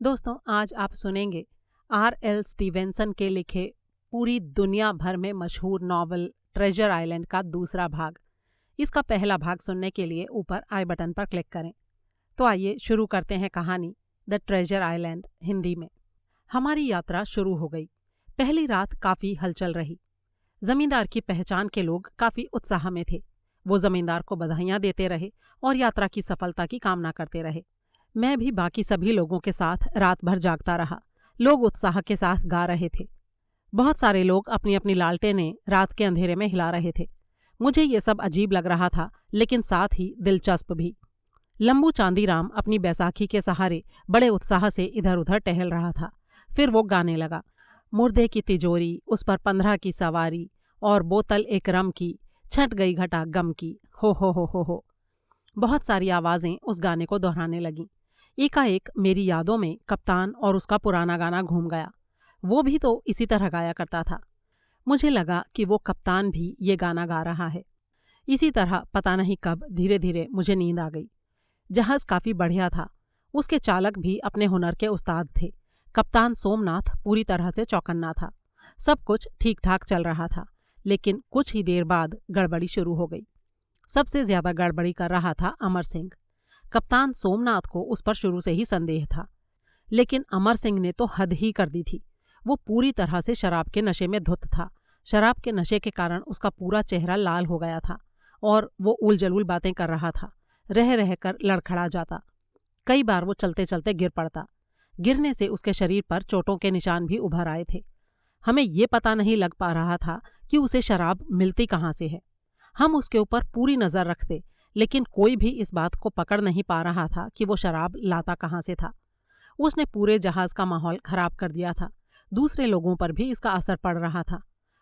दोस्तों, आज आप सुनेंगे R.L. स्टीवेंसन के लिखे पूरी दुनिया भर में मशहूर नॉवल ट्रेजर आइलैंड का दूसरा भाग। इसका पहला भाग सुनने के लिए ऊपर आई बटन पर क्लिक करें। तो आइए शुरू करते हैं कहानी द ट्रेजर आइलैंड हिंदी में। हमारी यात्रा शुरू हो गई। पहली रात काफ़ी हलचल रही। जमींदार की पहचान के लोग काफ़ी उत्साह में थे। वो जमींदार को बधाइयाँ देते रहे और यात्रा की सफलता की कामना करते रहे। मैं भी बाकी सभी लोगों के साथ रात भर जागता रहा। लोग उत्साह के साथ गा रहे थे। बहुत सारे लोग अपनी अपनी लालटेनें रात के अंधेरे में हिला रहे थे। मुझे ये सब अजीब लग रहा था, लेकिन साथ ही दिलचस्प भी। लंबू चांदीराम अपनी बैसाखी के सहारे बड़े उत्साह से इधर उधर टहल रहा था। फिर वो गाने लगा। मुर्दे की तिजोरी, उस पर 15 की सवारी, और बोतल एक रम की, छट गई घटा गम की, हो। बहुत सारी आवाज़ें उस गाने को दोहराने लगीं। एकाएक मेरी यादों में कप्तान और उसका पुराना गाना घूम गया। वो भी तो इसी तरह गाया करता था। मुझे लगा कि वो कप्तान भी ये गाना गा रहा है। इसी तरह पता नहीं कब धीरे धीरे मुझे नींद आ गई। जहाज़ काफ़ी बढ़िया था। उसके चालक भी अपने हुनर के उस्ताद थे। कप्तान सोमनाथ पूरी तरह से चौकन्ना था। सब कुछ ठीक ठाक चल रहा था, लेकिन कुछ ही देर बाद गड़बड़ी शुरू हो गई। सबसे ज्यादा गड़बड़ी कर रहा था अमर सिंह। कप्तान सोमनाथ को उस पर शुरू से ही संदेह था, लेकिन अमर सिंह ने तो हद ही कर दी थी। वो पूरी तरह से शराब के नशे में धुत था। शराब के नशे के कारण उसका पूरा चेहरा लाल हो गया था और वो उल जलूल बातें कर रहा था। रह रहकर लड़खड़ा जाता। कई बार वो चलते चलते गिर पड़ता। गिरने से उसके शरीर पर चोटों के निशान भी उभर आए थे। हमें ये पता नहीं लग पा रहा था कि उसे शराब मिलती कहाँ से है। हम उसके ऊपर पूरी नज़र रखते, लेकिन कोई भी इस बात को पकड़ नहीं पा रहा था कि वो शराब लाता कहाँ से था। उसने पूरे जहाज़ का माहौल खराब कर दिया था। दूसरे लोगों पर भी इसका असर पड़ रहा था।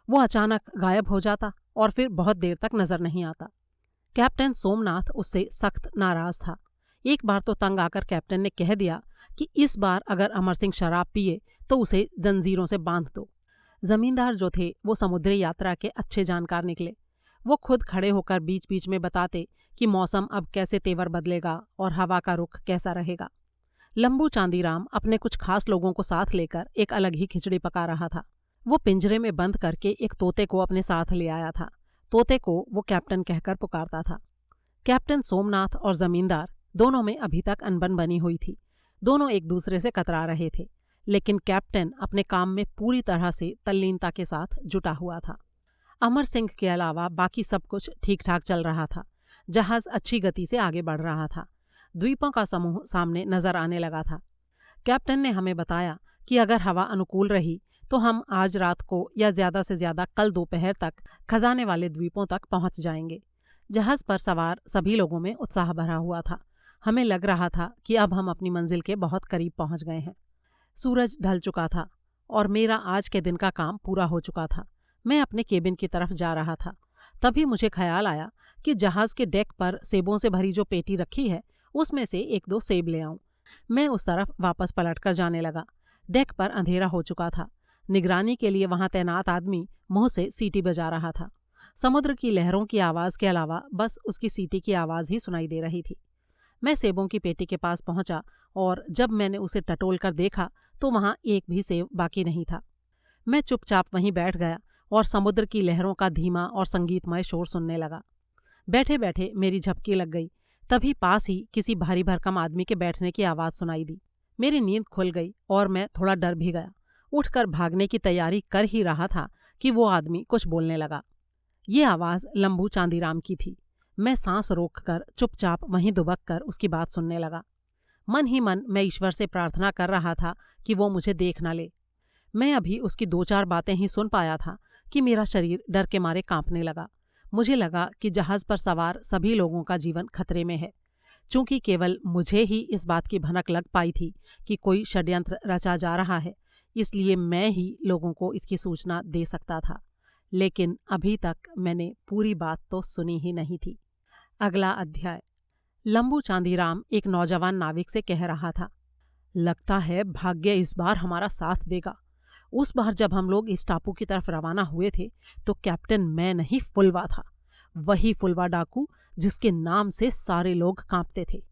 वो अचानक गायब हो जाता और फिर बहुत देर तक नज़र नहीं आता। कैप्टन सोमनाथ उससे सख्त नाराज़ था। एक बार तो तंग आकर कैप्टन ने कह दिया कि इस बार अगर अमर सिंह शराब पिए तो उसे जंजीरों से बांध दो। जमींदार जो थे वो समुद्री यात्रा के अच्छे जानकार निकले। वो खुद खड़े होकर बीच बीच में बताते कि मौसम अब कैसे तेवर बदलेगा और हवा का रुख कैसा रहेगा। लंबू चांदीराम अपने कुछ खास लोगों को साथ लेकर एक अलग ही खिचड़ी पका रहा था। वो पिंजरे में बंद करके एक तोते को अपने साथ ले आया था। तोते को वो कैप्टन कहकर पुकारता था। कैप्टन सोमनाथ और जमींदार दोनों में अभी तक अनबन बनी हुई थी। दोनों एक दूसरे से कतरा रहे थे, लेकिन कैप्टन अपने काम में पूरी तरह से तल्लीनता के साथ जुटा हुआ था। अमर सिंह के अलावा बाकी सब कुछ ठीक ठाक चल रहा था। जहाज़ अच्छी गति से आगे बढ़ रहा था। द्वीपों का समूह सामने नजर आने लगा था। कैप्टन ने हमें बताया कि अगर हवा अनुकूल रही तो हम आज रात को या ज़्यादा से ज़्यादा कल दोपहर तक खजाने वाले द्वीपों तक पहुंच जाएंगे। जहाज़ पर सवार सभी लोगों में उत्साह भरा हुआ था। हमें लग रहा था कि अब हम अपनी मंजिल के बहुत करीब पहुंच गए हैं। सूरज ढल चुका था और मेरा आज के दिन का काम पूरा हो चुका था। मैं अपने केबिन की तरफ जा रहा था। तभी मुझे ख्याल आया कि जहाज़ के डेक पर सेबों से भरी जो पेटी रखी है उसमें से 1-2 सेब ले आऊं। मैं उस तरफ वापस पलटकर जाने लगा। डेक पर अंधेरा हो चुका था। निगरानी के लिए वहां तैनात आदमी मुंह से सीटी बजा रहा था। समुद्र की लहरों की आवाज़ के अलावा बस उसकी सीटी की आवाज़ ही सुनाई दे रही थी। मैं सेबों की पेटी के पास पहुंचा और जब मैंने उसे टटोल कर देखा तो वहां एक भी सेब बाकी नहीं था। मैं चुपचाप वहीं बैठ गया और समुद्र की लहरों का धीमा और संगीतमय शोर सुनने लगा। बैठे बैठे मेरी झपकी लग गई। तभी पास ही किसी भारी भरकम आदमी के बैठने की आवाज़ सुनाई दी। मेरी नींद खुल गई और मैं थोड़ा डर भी गया। उठकर भागने की तैयारी कर ही रहा था कि वो आदमी कुछ बोलने लगा। ये आवाज़ लंबू चांदीराम की थी। मैं सांस रोककर चुपचाप वहीं दुबक कर उसकी बात सुनने लगा। मन ही मन मैं ईश्वर से प्रार्थना कर रहा था कि वो मुझे देख न ले। मैं अभी उसकी 2-4 बातें ही सुन पाया था कि मेरा शरीर डर के मारे कांपने लगा। मुझे लगा कि जहाज़ पर सवार सभी लोगों का जीवन खतरे में है। चूंकि केवल मुझे ही इस बात की भनक लग पाई थी कि कोई षड्यंत्र रचा जा रहा है, इसलिए मैं ही लोगों को इसकी सूचना दे सकता था। लेकिन अभी तक मैंने पूरी बात तो सुनी ही नहीं थी। अगला अध्याय। लंबू चांदीराम एक नौजवान नाविक से कह रहा था, लगता है भाग्य इस बार हमारा साथ देगा। उस बार जब हम लोग इस टापू की तरफ रवाना हुए थे तो कैप्टन मैं नहीं फुलवा था। वही फुलवा डाकू जिसके नाम से सारे लोग कांपते थे।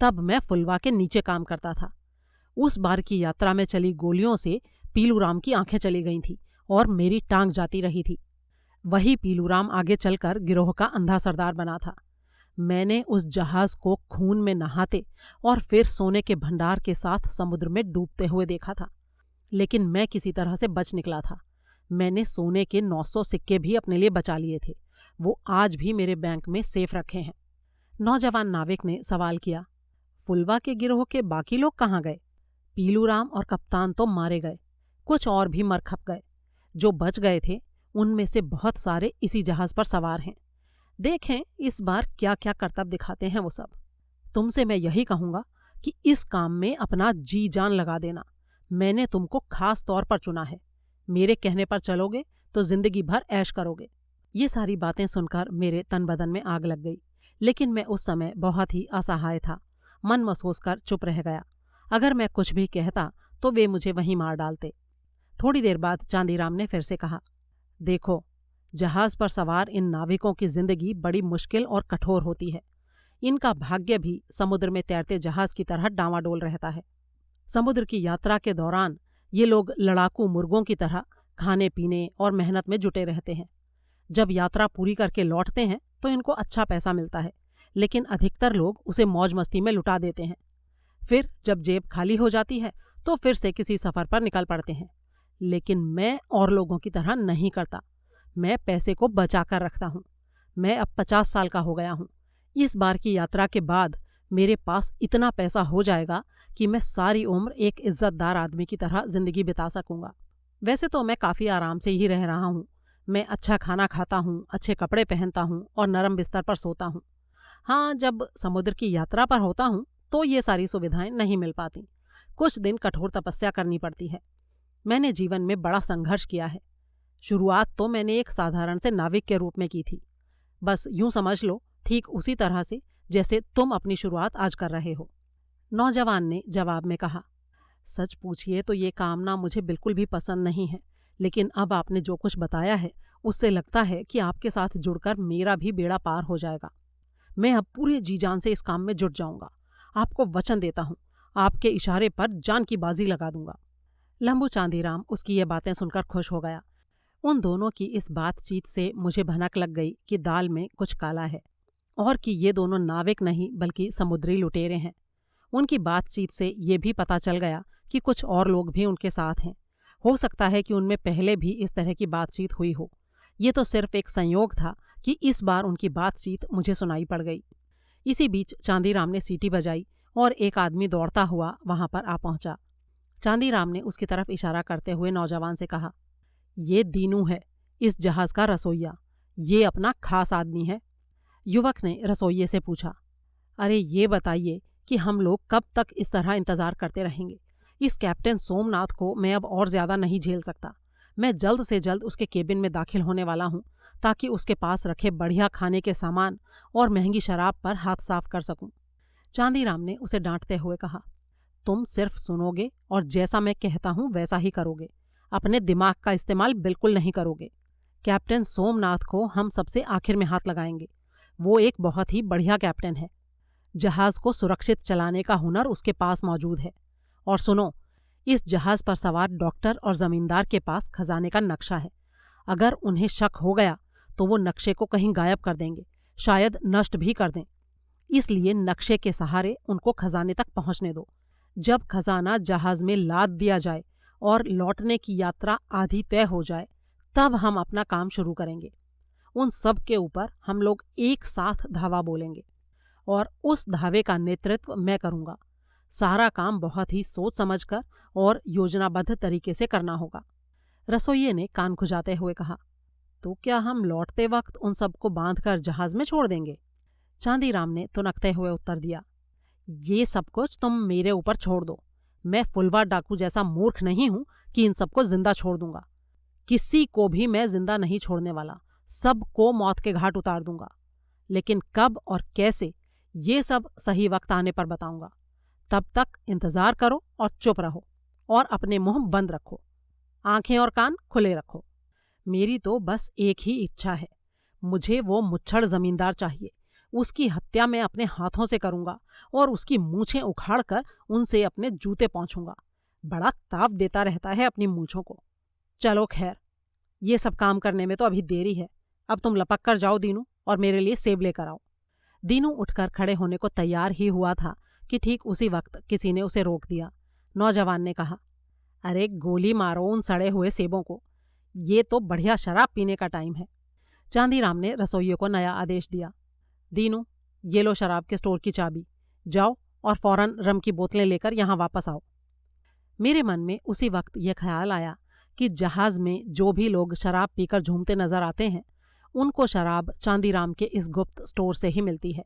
तब मैं फुलवा के नीचे काम करता था। उस बार की यात्रा में चली गोलियों से पीलूराम की आंखें चली गई थीं और मेरी टांग जाती रही थी। वही पीलूराम आगे चलकर गिरोह का अंधा सरदार बना था। मैंने उस जहाज को खून में नहाते और फिर सोने के भंडार के साथ समुद्र में डूबते हुए देखा था, लेकिन मैं किसी तरह से बच निकला था। मैंने सोने के 900 सिक्के भी अपने लिए बचा लिए थे। वो आज भी मेरे बैंक में सेफ रखे हैं। नौजवान नाविक ने सवाल किया, फुलवा के गिरोह के बाकी लोग कहाँ गए? पीलूराम और कप्तान तो मारे गए, कुछ और भी मर खप गए। जो बच गए थे उनमें से बहुत सारे इसी जहाज पर सवार हैं। देखें इस बार क्या क्या करतब दिखाते हैं वो सब। तुमसे मैं यही कहूँगा कि इस काम में अपना जी जान लगा देना। मैंने तुमको खास तौर पर चुना है। मेरे कहने पर चलोगे तो जिंदगी भर ऐश करोगे। ये सारी बातें सुनकर मेरे तन बदन में आग लग गई, लेकिन मैं उस समय बहुत ही असहाय था। मन महसूस कर चुप रह गया। अगर मैं कुछ भी कहता तो वे मुझे वहीं मार डालते। थोड़ी देर बाद चांदीराम ने फिर से कहा, देखो, जहाज पर सवार इन नाविकों की जिंदगी बड़ी मुश्किल और कठोर होती है। इनका भाग्य भी समुद्र में तैरते जहाज की तरह डांवाडोल रहता है। समुद्र की यात्रा के दौरान ये लोग लड़ाकू मुर्गों की तरह खाने पीने और मेहनत में जुटे रहते हैं। जब यात्रा पूरी करके लौटते हैं तो इनको अच्छा पैसा मिलता है, लेकिन अधिकतर लोग उसे मौज मस्ती में लुटा देते हैं। फिर जब जेब खाली हो जाती है तो फिर से किसी सफ़र पर निकल पड़ते हैं। लेकिन मैं और लोगों की तरह नहीं करता। मैं पैसे को बचा कर रखता हूँ। मैं अब 50 साल का हो गया हूँ। इस बार की यात्रा के बाद मेरे पास इतना पैसा हो जाएगा कि मैं सारी उम्र एक इज्जतदार आदमी की तरह जिंदगी बिता सकूंगा। वैसे तो मैं काफ़ी आराम से ही रह रहा हूँ। मैं अच्छा खाना खाता हूँ, अच्छे कपड़े पहनता हूँ और नरम बिस्तर पर सोता हूँ। हाँ, जब समुद्र की यात्रा पर होता हूँ तो ये सारी सुविधाएं नहीं मिल पाती। कुछ दिन कठोर तपस्या करनी पड़ती है। मैंने जीवन में बड़ा संघर्ष किया है। शुरुआत तो मैंने एक साधारण से नाविक के रूप में की थी। बस यूं समझ लो, ठीक उसी तरह से जैसे तुम अपनी शुरुआत आज कर रहे हो। नौजवान ने जवाब में कहा, सच पूछिए तो ये काम ना मुझे बिल्कुल भी पसंद नहीं है, लेकिन अब आपने जो कुछ बताया है उससे लगता है कि आपके साथ जुड़कर मेरा भी बेड़ा पार हो जाएगा। मैं अब पूरे जी जान से इस काम में जुट जाऊंगा। आपको वचन देता हूँ, आपके इशारे पर जान की बाजी लगा दूंगा। लंबू चांदीराम उसकी ये बातें सुनकर खुश हो गया। उन दोनों की इस बातचीत से मुझे भनक लग गई कि दाल में कुछ काला है और कि ये दोनों नाविक नहीं बल्कि समुद्री लुटेरे हैं। उनकी बातचीत से ये भी पता चल गया कि कुछ और लोग भी उनके साथ हैं। हो सकता है कि उनमें पहले भी इस तरह की बातचीत हुई हो। ये तो सिर्फ एक संयोग था कि इस बार उनकी बातचीत मुझे सुनाई पड़ गई। इसी बीच चांदीराम ने सीटी बजाई और एक आदमी दौड़ता हुआ वहां पर आ पहुंचा। चांदीराम ने उसकी तरफ इशारा करते हुए नौजवान से कहा, ये दीनू है, इस जहाज का रसोइया। ये अपना खास आदमी है। युवक ने रसोइये से पूछा, अरे ये बताइए कि हम लोग कब तक इस तरह इंतजार करते रहेंगे? इस कैप्टन सोमनाथ को मैं अब और ज्यादा नहीं झेल सकता। मैं जल्द से जल्द उसके केबिन में दाखिल होने वाला हूँ ताकि उसके पास रखे बढ़िया खाने के सामान और महंगी शराब पर हाथ साफ कर सकूं। चांदीराम ने उसे डांटते हुए कहा, तुम सिर्फ सुनोगे और जैसा मैं कहता हूँ वैसा ही करोगे। अपने दिमाग का इस्तेमाल बिल्कुल नहीं करोगे। कैप्टन सोमनाथ को हम सबसे आखिर में हाथ लगाएंगे। वो एक बहुत ही बढ़िया कैप्टन है। जहाज को सुरक्षित चलाने का हुनर उसके पास मौजूद है। और सुनो, इस जहाज पर सवार डॉक्टर और जमींदार के पास खजाने का नक्शा है। अगर उन्हें शक हो गया तो वो नक्शे को कहीं गायब कर देंगे, शायद नष्ट भी कर दें। इसलिए नक्शे के सहारे उनको खजाने तक पहुंचने दो। जब खजाना जहाज में लाद दिया जाए और लौटने की यात्रा आधी तय हो जाए, तब हम अपना काम शुरू करेंगे। उन सब के ऊपर हम लोग एक साथ धावा बोलेंगे और उस धावे का नेतृत्व मैं करूंगा। सारा काम बहुत ही सोच समझकर और योजनाबद्ध तरीके से करना होगा। रसोइये ने कान खुजाते हुए कहा, तो क्या हम लौटते वक्त उन सबको बांधकर जहाज में छोड़ देंगे? चांदीराम ने तुनकते हुए उत्तर दिया, ये सब कुछ तुम मेरे ऊपर छोड़ दो। मैं फुलवा डाकू जैसा मूर्ख नहीं हूं कि इन सबको जिंदा छोड़ दूंगा। किसी को भी मैं जिंदा नहीं छोड़ने वाला। सबको मौत के घाट उतार दूंगा। लेकिन कब और कैसे, ये सब सही वक्त आने पर बताऊंगा। तब तक इंतजार करो और चुप रहो और अपने मुंह बंद रखो, आंखें और कान खुले रखो। मेरी तो बस एक ही इच्छा है, मुझे वो मुच्छड़ जमींदार चाहिए। उसकी हत्या मैं अपने हाथों से करूँगा और उसकी मूछें उखाड़कर उनसे अपने जूते पोंछूंगा। बड़ा ताप देता रहता है अपनी मूछों को। चलो खैर, ये सब काम करने में तो अभी देरी है। अब तुम लपक कर जाओ दीनू, और मेरे लिए सेब लेकर आओ। दीनू उठकर खड़े होने को तैयार ही हुआ था कि ठीक उसी वक्त किसी ने उसे रोक दिया। नौजवान ने कहा, अरे गोली मारो उन सड़े हुए सेबों को, ये तो बढ़िया शराब पीने का टाइम है। चांदीराम ने रसोइये को नया आदेश दिया, दीनू, ये लो शराब के स्टोर की चाबी, जाओ और फौरन रम की बोतलें लेकर यहाँ वापस आओ। मेरे मन में उसी वक्त यह ख्याल आया कि जहाज में जो भी लोग शराब पीकर झूमते नजर आते हैं, उनको शराब चांदीराम के इस गुप्त स्टोर से ही मिलती है।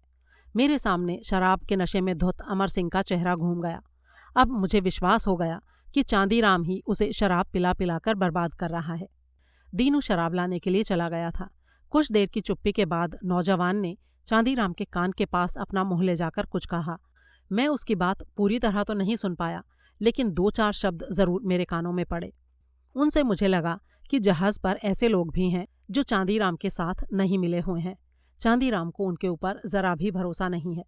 मेरे सामने शराब के नशे में धुत अमर सिंह का चेहरा घूम गया। अब मुझे विश्वास हो गया कि चांदीराम ही उसे शराब पिला पिलाकर बर्बाद कर रहा है। दीनू शराब लाने के लिए चला गया था। कुछ देर की चुप्पी के बाद नौजवान ने चांदीराम के कान के पास अपना मुंह ले जाकर कुछ कहा। मैं उसकी बात पूरी तरह तो नहीं सुन पाया, लेकिन 2-4 शब्द जरूर मेरे कानों में पड़े। उनसे मुझे लगा कि जहाज पर ऐसे लोग भी हैं जो चांदीराम के साथ नहीं मिले हुए हैं। चांदीराम को उनके ऊपर जरा भी भरोसा नहीं है।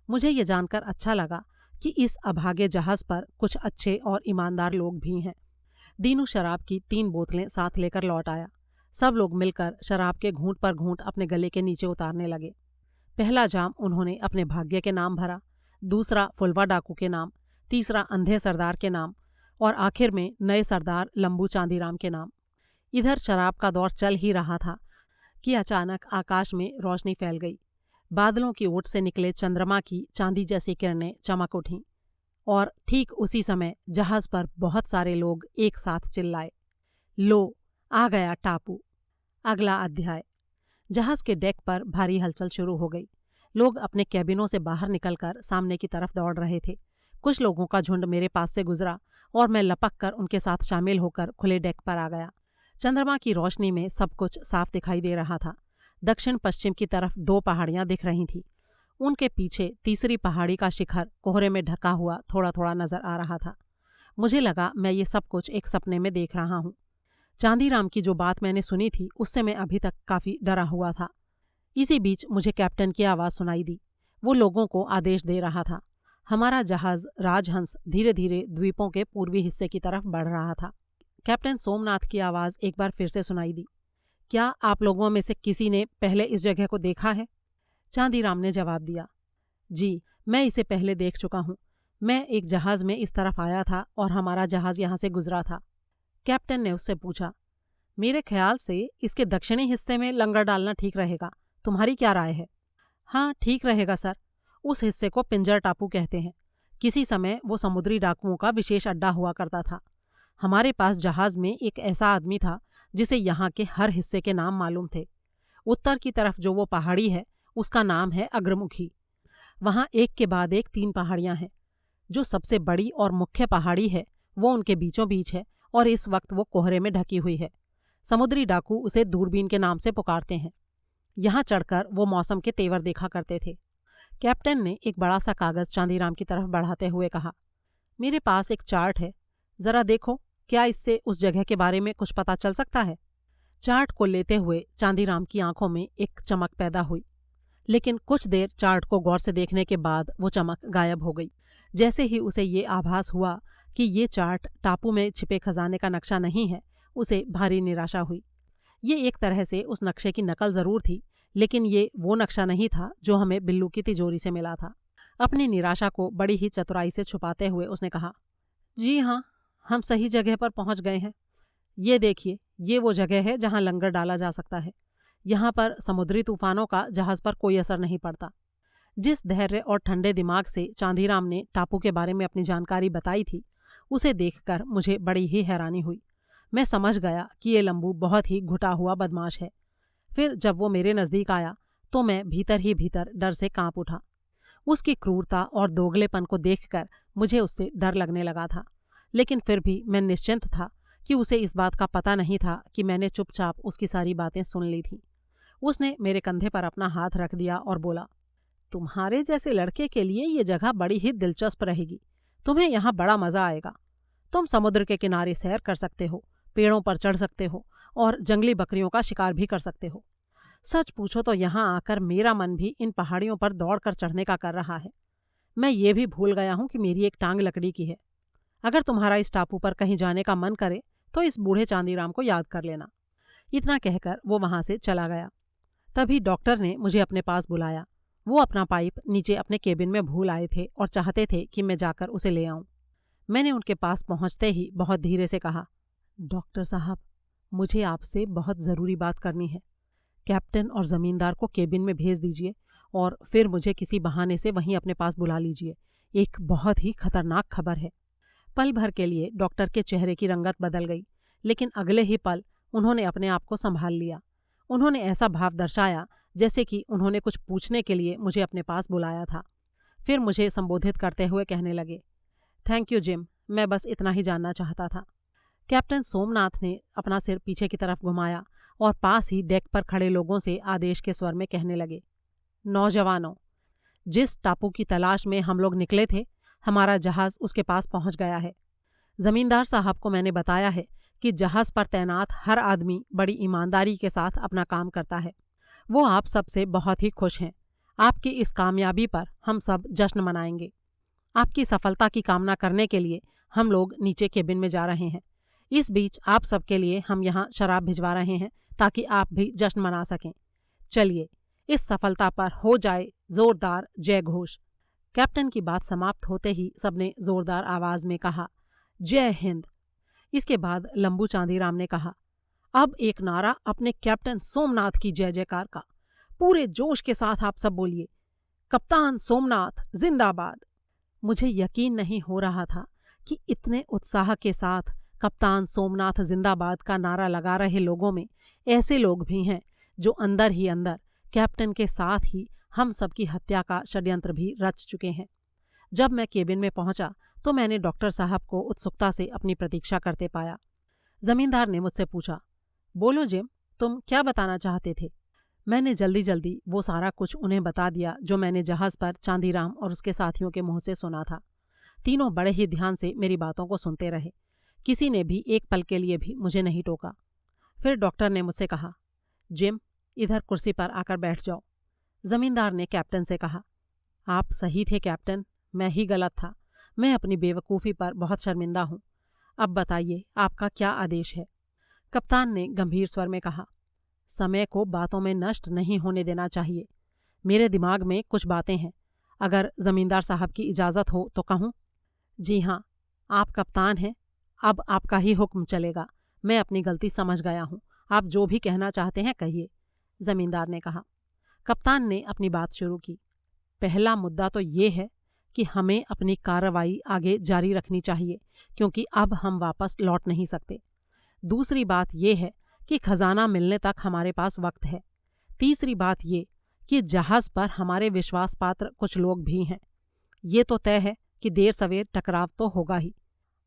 मुझे ये जानकर अच्छा लगा कि इस अभागे जहाज पर कुछ अच्छे और ईमानदार लोग भी हैं। दीनू शराब की 3 बोतलें साथ लेकर लौट आया। सब लोग मिलकर शराब के घूंट पर घूंट अपने गले के नीचे उतारने लगे। पहला जाम उन्होंने अपने भाग्य के नाम भरा, दूसरा फुलवा डाकू के नाम, तीसरा अंधे सरदार के नाम और आखिर में नए सरदार लंबू चांदीराम के नाम। इधर शराब का दौर चल ही रहा था कि अचानक आकाश में रोशनी फैल गई। बादलों की ओट से निकले चंद्रमा की चांदी जैसी किरणें चमक उठीं और ठीक उसी समय जहाज पर बहुत सारे लोग एक साथ चिल्लाए, लो आ गया टापू। अगला अध्याय। जहाज के डेक पर भारी हलचल शुरू हो गई। लोग अपने कैबिनों से बाहर निकलकर सामने की तरफ दौड़ रहे थे। कुछ लोगों का झुंड मेरे पास से गुजरा और मैं लपक कर उनके साथ शामिल होकर खुले डेक पर आ गया। चंद्रमा की रोशनी में सब कुछ साफ दिखाई दे रहा था। दक्षिण पश्चिम की तरफ 2 पहाड़ियां दिख रही थीं। उनके पीछे तीसरी पहाड़ी का शिखर कोहरे में ढका हुआ थोड़ा थोड़ा नजर आ रहा था। मुझे लगा मैं ये सब कुछ एक सपने में देख रहा हूँ। चांदीराम की जो बात मैंने सुनी थी उससे मैं अभी तक काफ़ी डरा हुआ था। इसी बीच मुझे कैप्टन की आवाज़ सुनाई दी। वो लोगों को आदेश दे रहा था। हमारा जहाज राजहंस धीरे धीरे द्वीपों के पूर्वी हिस्से की तरफ बढ़ रहा था। कैप्टन सोमनाथ की आवाज़ एक बार फिर से सुनाई दी, क्या आप लोगों में से किसी ने पहले इस जगह को देखा है? चांदीराम ने जवाब दिया, जी, मैं इसे पहले देख चुका हूँ। मैं एक जहाज़ में इस तरफ आया था और हमारा जहाज़ यहाँ से गुजरा था। कैप्टन ने उससे पूछा, मेरे ख्याल से इसके दक्षिणी हिस्से में लंगर डालना ठीक रहेगा। तुम्हारी क्या राय है? हाँ, ठीक रहेगा सर। उस हिस्से को पिंजर टापू कहते हैं। किसी समय वो समुद्री डाकुओं का विशेष अड्डा हुआ करता था। हमारे पास जहाज़ में एक ऐसा आदमी था जिसे यहाँ के हर हिस्से के नाम मालूम थे। उत्तर की तरफ जो वो पहाड़ी है उसका नाम है अग्रमुखी। वहाँ एक के बाद एक 3 पहाड़ियाँ हैं। जो सबसे बड़ी और मुख्य पहाड़ी है वो उनके बीचों बीच है और इस वक्त वो कोहरे में ढकी हुई है। समुद्री डाकू उसे दूरबीन के नाम से पुकारते हैं। यहाँ चढ़कर वो मौसम के तेवर देखा करते थे। कैप्टन ने एक बड़ा सा कागज़ चांदीराम की तरफ बढ़ाते हुए कहा, मेरे पास एक चार्ट है, ज़रा देखो, क्या इससे उस जगह के बारे में कुछ पता चल सकता है? चार्ट को लेते हुए चांदीराम की आंखों में एक चमक पैदा हुई, लेकिन कुछ देर चार्ट को गौर से देखने के बाद वो चमक गायब हो गई। जैसे ही उसे ये आभास हुआ कि ये चार्ट टापू में छिपे खजाने का नक्शा नहीं है, उसे भारी निराशा हुई। ये एक तरह से उस नक्शे की नकल ज़रूर थी, लेकिन ये वो नक्शा नहीं था जो हमें बिल्लू की तिजोरी से मिला था। अपनी निराशा को बड़ी ही चतुराई से छुपाते हुए उसने कहा, जी हाँ, हम सही जगह पर पहुंच गए हैं। ये देखिए, ये वो जगह है जहां लंगर डाला जा सकता है। यहाँ पर समुद्री तूफानों का जहाज़ पर कोई असर नहीं पड़ता। जिस धैर्य और ठंडे दिमाग से चांदीराम ने टापू के बारे में अपनी जानकारी बताई थी, उसे देखकर मुझे बड़ी ही हैरानी हुई। मैं समझ गया कि ये लंबू बहुत ही घुटा हुआ बदमाश है। फिर जब वो मेरे नज़दीक आया तो मैं भीतर ही भीतर डर से कांप उठा। उसकी क्रूरता और दोगलेपन को देखकर मुझे उससे डर लगने लगा था, लेकिन फिर भी मैं निश्चिंत था कि उसे इस बात का पता नहीं था कि मैंने चुपचाप उसकी सारी बातें सुन ली थीं। उसने मेरे कंधे पर अपना हाथ रख दिया और बोला, तुम्हारे जैसे लड़के के लिए ये जगह बड़ी ही दिलचस्प रहेगी। तुम्हें यहाँ बड़ा मज़ा आएगा। तुम समुद्र के किनारे सैर कर सकते हो, पेड़ों पर चढ़ सकते हो और जंगली बकरियों का शिकार भी कर सकते हो। सच पूछो तो यहाँ आकर मेरा मन भी इन पहाड़ियों पर दौड़कर चढ़ने का कर रहा है। मैं ये भी भूल गया हूँ कि मेरी एक टांग लकड़ी की है। अगर तुम्हारा इस टापू पर कहीं जाने का मन करे तो इस बूढ़े चांदीराम को याद कर लेना। इतना कहकर वो वहां से चला गया। तभी डॉक्टर ने मुझे अपने पास बुलाया। वो अपना पाइप नीचे अपने केबिन में भूल आए थे और चाहते थे कि मैं जाकर उसे ले आऊं। मैंने उनके पास पहुंचते ही बहुत धीरे से कहा, डॉक्टर साहब, मुझे आपसे बहुत ज़रूरी बात करनी है। कैप्टन और ज़मींदार को केबिन में भेज दीजिए और फिर मुझे किसी बहाने से वहीं अपने पास बुला लीजिए। एक बहुत ही खतरनाक खबर है। पल भर के लिए डॉक्टर के चेहरे की रंगत बदल गई, लेकिन अगले ही पल उन्होंने अपने आप को संभाल लिया। उन्होंने ऐसा भाव दर्शाया जैसे कि उन्होंने कुछ पूछने के लिए मुझे अपने पास बुलाया था। फिर मुझे संबोधित करते हुए कहने लगे, थैंक यू जिम, मैं बस इतना ही जानना चाहता था। कैप्टन सोमनाथ ने अपना सिर पीछे की तरफ घुमाया और पास ही डेक पर खड़े लोगों से आदेश के स्वर में कहने लगे, नौजवानों, जिस टापू की तलाश में हम लोग निकले थे, हमारा जहाज उसके पास पहुंच गया है। जमींदार साहब को मैंने बताया है कि जहाज पर तैनात हर आदमी बड़ी ईमानदारी के साथ अपना काम करता है। वो आप सबसे बहुत ही खुश हैं। आपकी इस कामयाबी पर हम सब जश्न मनाएंगे। आपकी सफलता की कामना करने के लिए हम लोग नीचे केबिन में जा रहे हैं। इस बीच आप सबके लिए हम यहाँ शराब भिजवा रहे हैं ताकि आप भी जश्न मना सकें। चलिए, इस सफलता पर हो जाए जोरदार जय घोष। कैप्टन की बात समाप्त होते ही सबने जोरदार आवाज में कहा, जय हिंद। इसके बाद लंबू चांदीराम ने कहा, अब एक नारा अपने कैप्टन सोमनाथ की जय जयकार का। पूरे जोश के साथ आप सब बोलिए, कप्तान सोमनाथ जिंदाबाद। मुझे यकीन नहीं हो रहा था कि इतने उत्साह के साथ कप्तान सोमनाथ जिंदाबाद का नारा लगा रहे लोगों में ऐसे लोग भी हैं जो अंदर ही अंदर कैप्टन के साथ ही हम सबकी हत्या का षड्यंत्र भी रच चुके हैं। जब मैं केबिन में पहुंचा तो मैंने डॉक्टर साहब को उत्सुकता से अपनी प्रतीक्षा करते पाया। जमींदार ने मुझसे पूछा, बोलो जिम, तुम क्या बताना चाहते थे? मैंने जल्दी जल्दी वो सारा कुछ उन्हें बता दिया जो मैंने जहाज पर चांदीराम और उसके साथियों के मुंह से सुना था। तीनों बड़े ही ध्यान से मेरी बातों को सुनते रहे। किसी ने भी एक पल के लिए भी मुझे नहीं टोका। फिर डॉक्टर ने मुझसे कहा, जिम, इधर कुर्सी पर आकर बैठ जाओ। जमींदार ने कैप्टन से कहा, आप सही थे कैप्टन, मैं ही गलत था। मैं अपनी बेवकूफ़ी पर बहुत शर्मिंदा हूँ। अब बताइए, आपका क्या आदेश है? कप्तान ने गंभीर स्वर में कहा, समय को बातों में नष्ट नहीं होने देना चाहिए। मेरे दिमाग में कुछ बातें हैं, अगर जमींदार साहब की इजाज़त हो तो कहूँ? जी हाँ, आप कप्तान हैं, अब आपका ही हुक्म चलेगा। मैं अपनी गलती समझ गया हूँ, आप जो भी कहना चाहते हैं कहिए, जमींदार ने कहा। कप्तान ने अपनी बात शुरू की। पहला मुद्दा तो ये है कि हमें अपनी कार्रवाई आगे जारी रखनी चाहिए, क्योंकि अब हम वापस लौट नहीं सकते। दूसरी बात यह है कि खजाना मिलने तक हमारे पास वक्त है। तीसरी बात ये कि जहाज पर हमारे विश्वास पात्र कुछ लोग भी हैं। ये तो तय है कि देर सवेर टकराव तो होगा ही।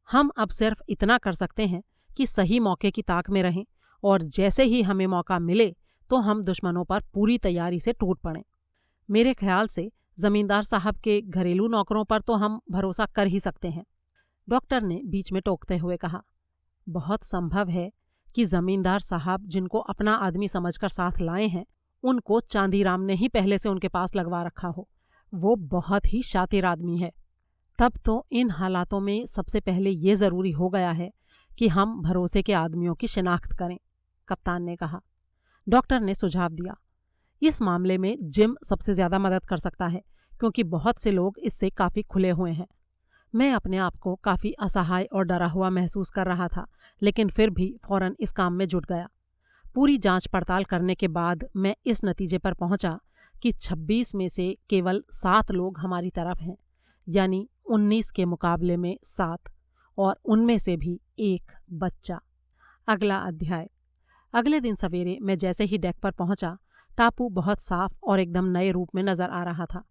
हम अब सिर्फ इतना कर सकते हैं कि सही मौके की ताक में रहें और जैसे ही हमें मौका मिले तो हम दुश्मनों पर पूरी तैयारी से टूट पड़ें। मेरे ख्याल से जमींदार साहब के घरेलू नौकरों पर तो हम भरोसा कर ही सकते हैं, डॉक्टर ने बीच में टोकते हुए कहा। बहुत संभव है कि जमींदार साहब जिनको अपना आदमी समझकर साथ लाए हैं, उनको चांदीराम ने ही पहले से उनके पास लगवा रखा हो। वो बहुत ही शातिर आदमी है। तब तो इन हालातों में सबसे पहले ये ज़रूरी हो गया है कि हम भरोसे के आदमियों की शिनाख्त करें, कप्तान ने कहा। डॉक्टर ने सुझाव दिया, इस मामले में जिम सबसे ज़्यादा मदद कर सकता है, क्योंकि बहुत से लोग इससे काफ़ी खुले हुए हैं। मैं अपने आप को काफ़ी असहाय और डरा हुआ महसूस कर रहा था, लेकिन फिर भी फौरन इस काम में जुट गया। पूरी जांच पड़ताल करने के बाद मैं इस नतीजे पर पहुंचा कि 26 में से केवल 7 लोग हमारी तरफ हैं, यानी 19 के मुकाबले में 7, और उनमें से भी एक बच्चा। अगला अध्याय। अगले दिन सवेरे मैं जैसे ही डेक पर पहुंचा, टापू बहुत साफ और एकदम नए रूप में नजर आ रहा था।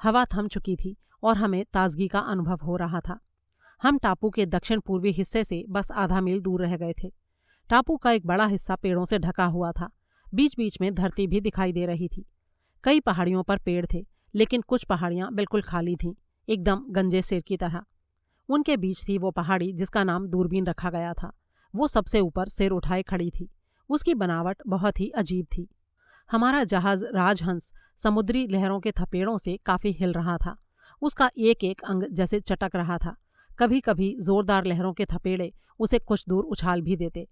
हवा थम चुकी थी और हमें ताजगी का अनुभव हो रहा था। हम टापू के दक्षिण पूर्वी हिस्से से बस आधा मील दूर रह गए थे। टापू का एक बड़ा हिस्सा पेड़ों से ढका हुआ था। बीच बीच में धरती भी दिखाई दे रही थी। कई पहाड़ियों पर पेड़ थे, लेकिन कुछ पहाड़ियाँ बिल्कुल खाली थीं, एकदम गंजे सिर की तरह। उनके बीच थी वो पहाड़ी जिसका नाम दूरबीन रखा गया था। वो सबसे ऊपर सिर उठाए खड़ी थी। उसकी बनावट बहुत ही अजीब थी। हमारा जहाज राजहंस समुद्री लहरों के थपेड़ों से काफी हिल रहा था। उसका एक एक अंग जैसे चटक रहा था। कभी कभी जोरदार लहरों के थपेड़े उसे कुछ दूर उछाल भी देते।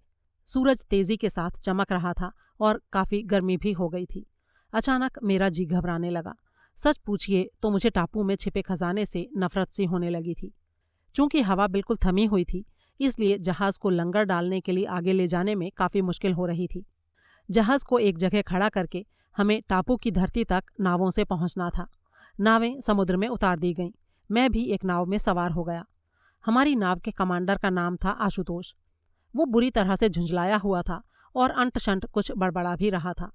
सूरज तेजी के साथ चमक रहा था और काफी गर्मी भी हो गई थी। अचानक मेरा जी घबराने लगा। सच पूछिए तो मुझे टापू में छिपे खजाने से नफरत सी होने लगी थी। चूंकि हवा बिल्कुल थमी हुई थी, इसलिए जहाज को लंगर डालने के लिए आगे ले जाने में काफी मुश्किल हो रही थी। जहाज को एक जगह खड़ा करके हमें टापू की धरती तक नावों से पहुंचना था। नावें समुद्र में उतार दी गईं। मैं भी एक नाव में सवार हो गया। हमारी नाव के कमांडर का नाम था आशुतोष। वो बुरी तरह से झुंझलाया हुआ था और अंट-शंट कुछ बड़बड़ा भी रहा था।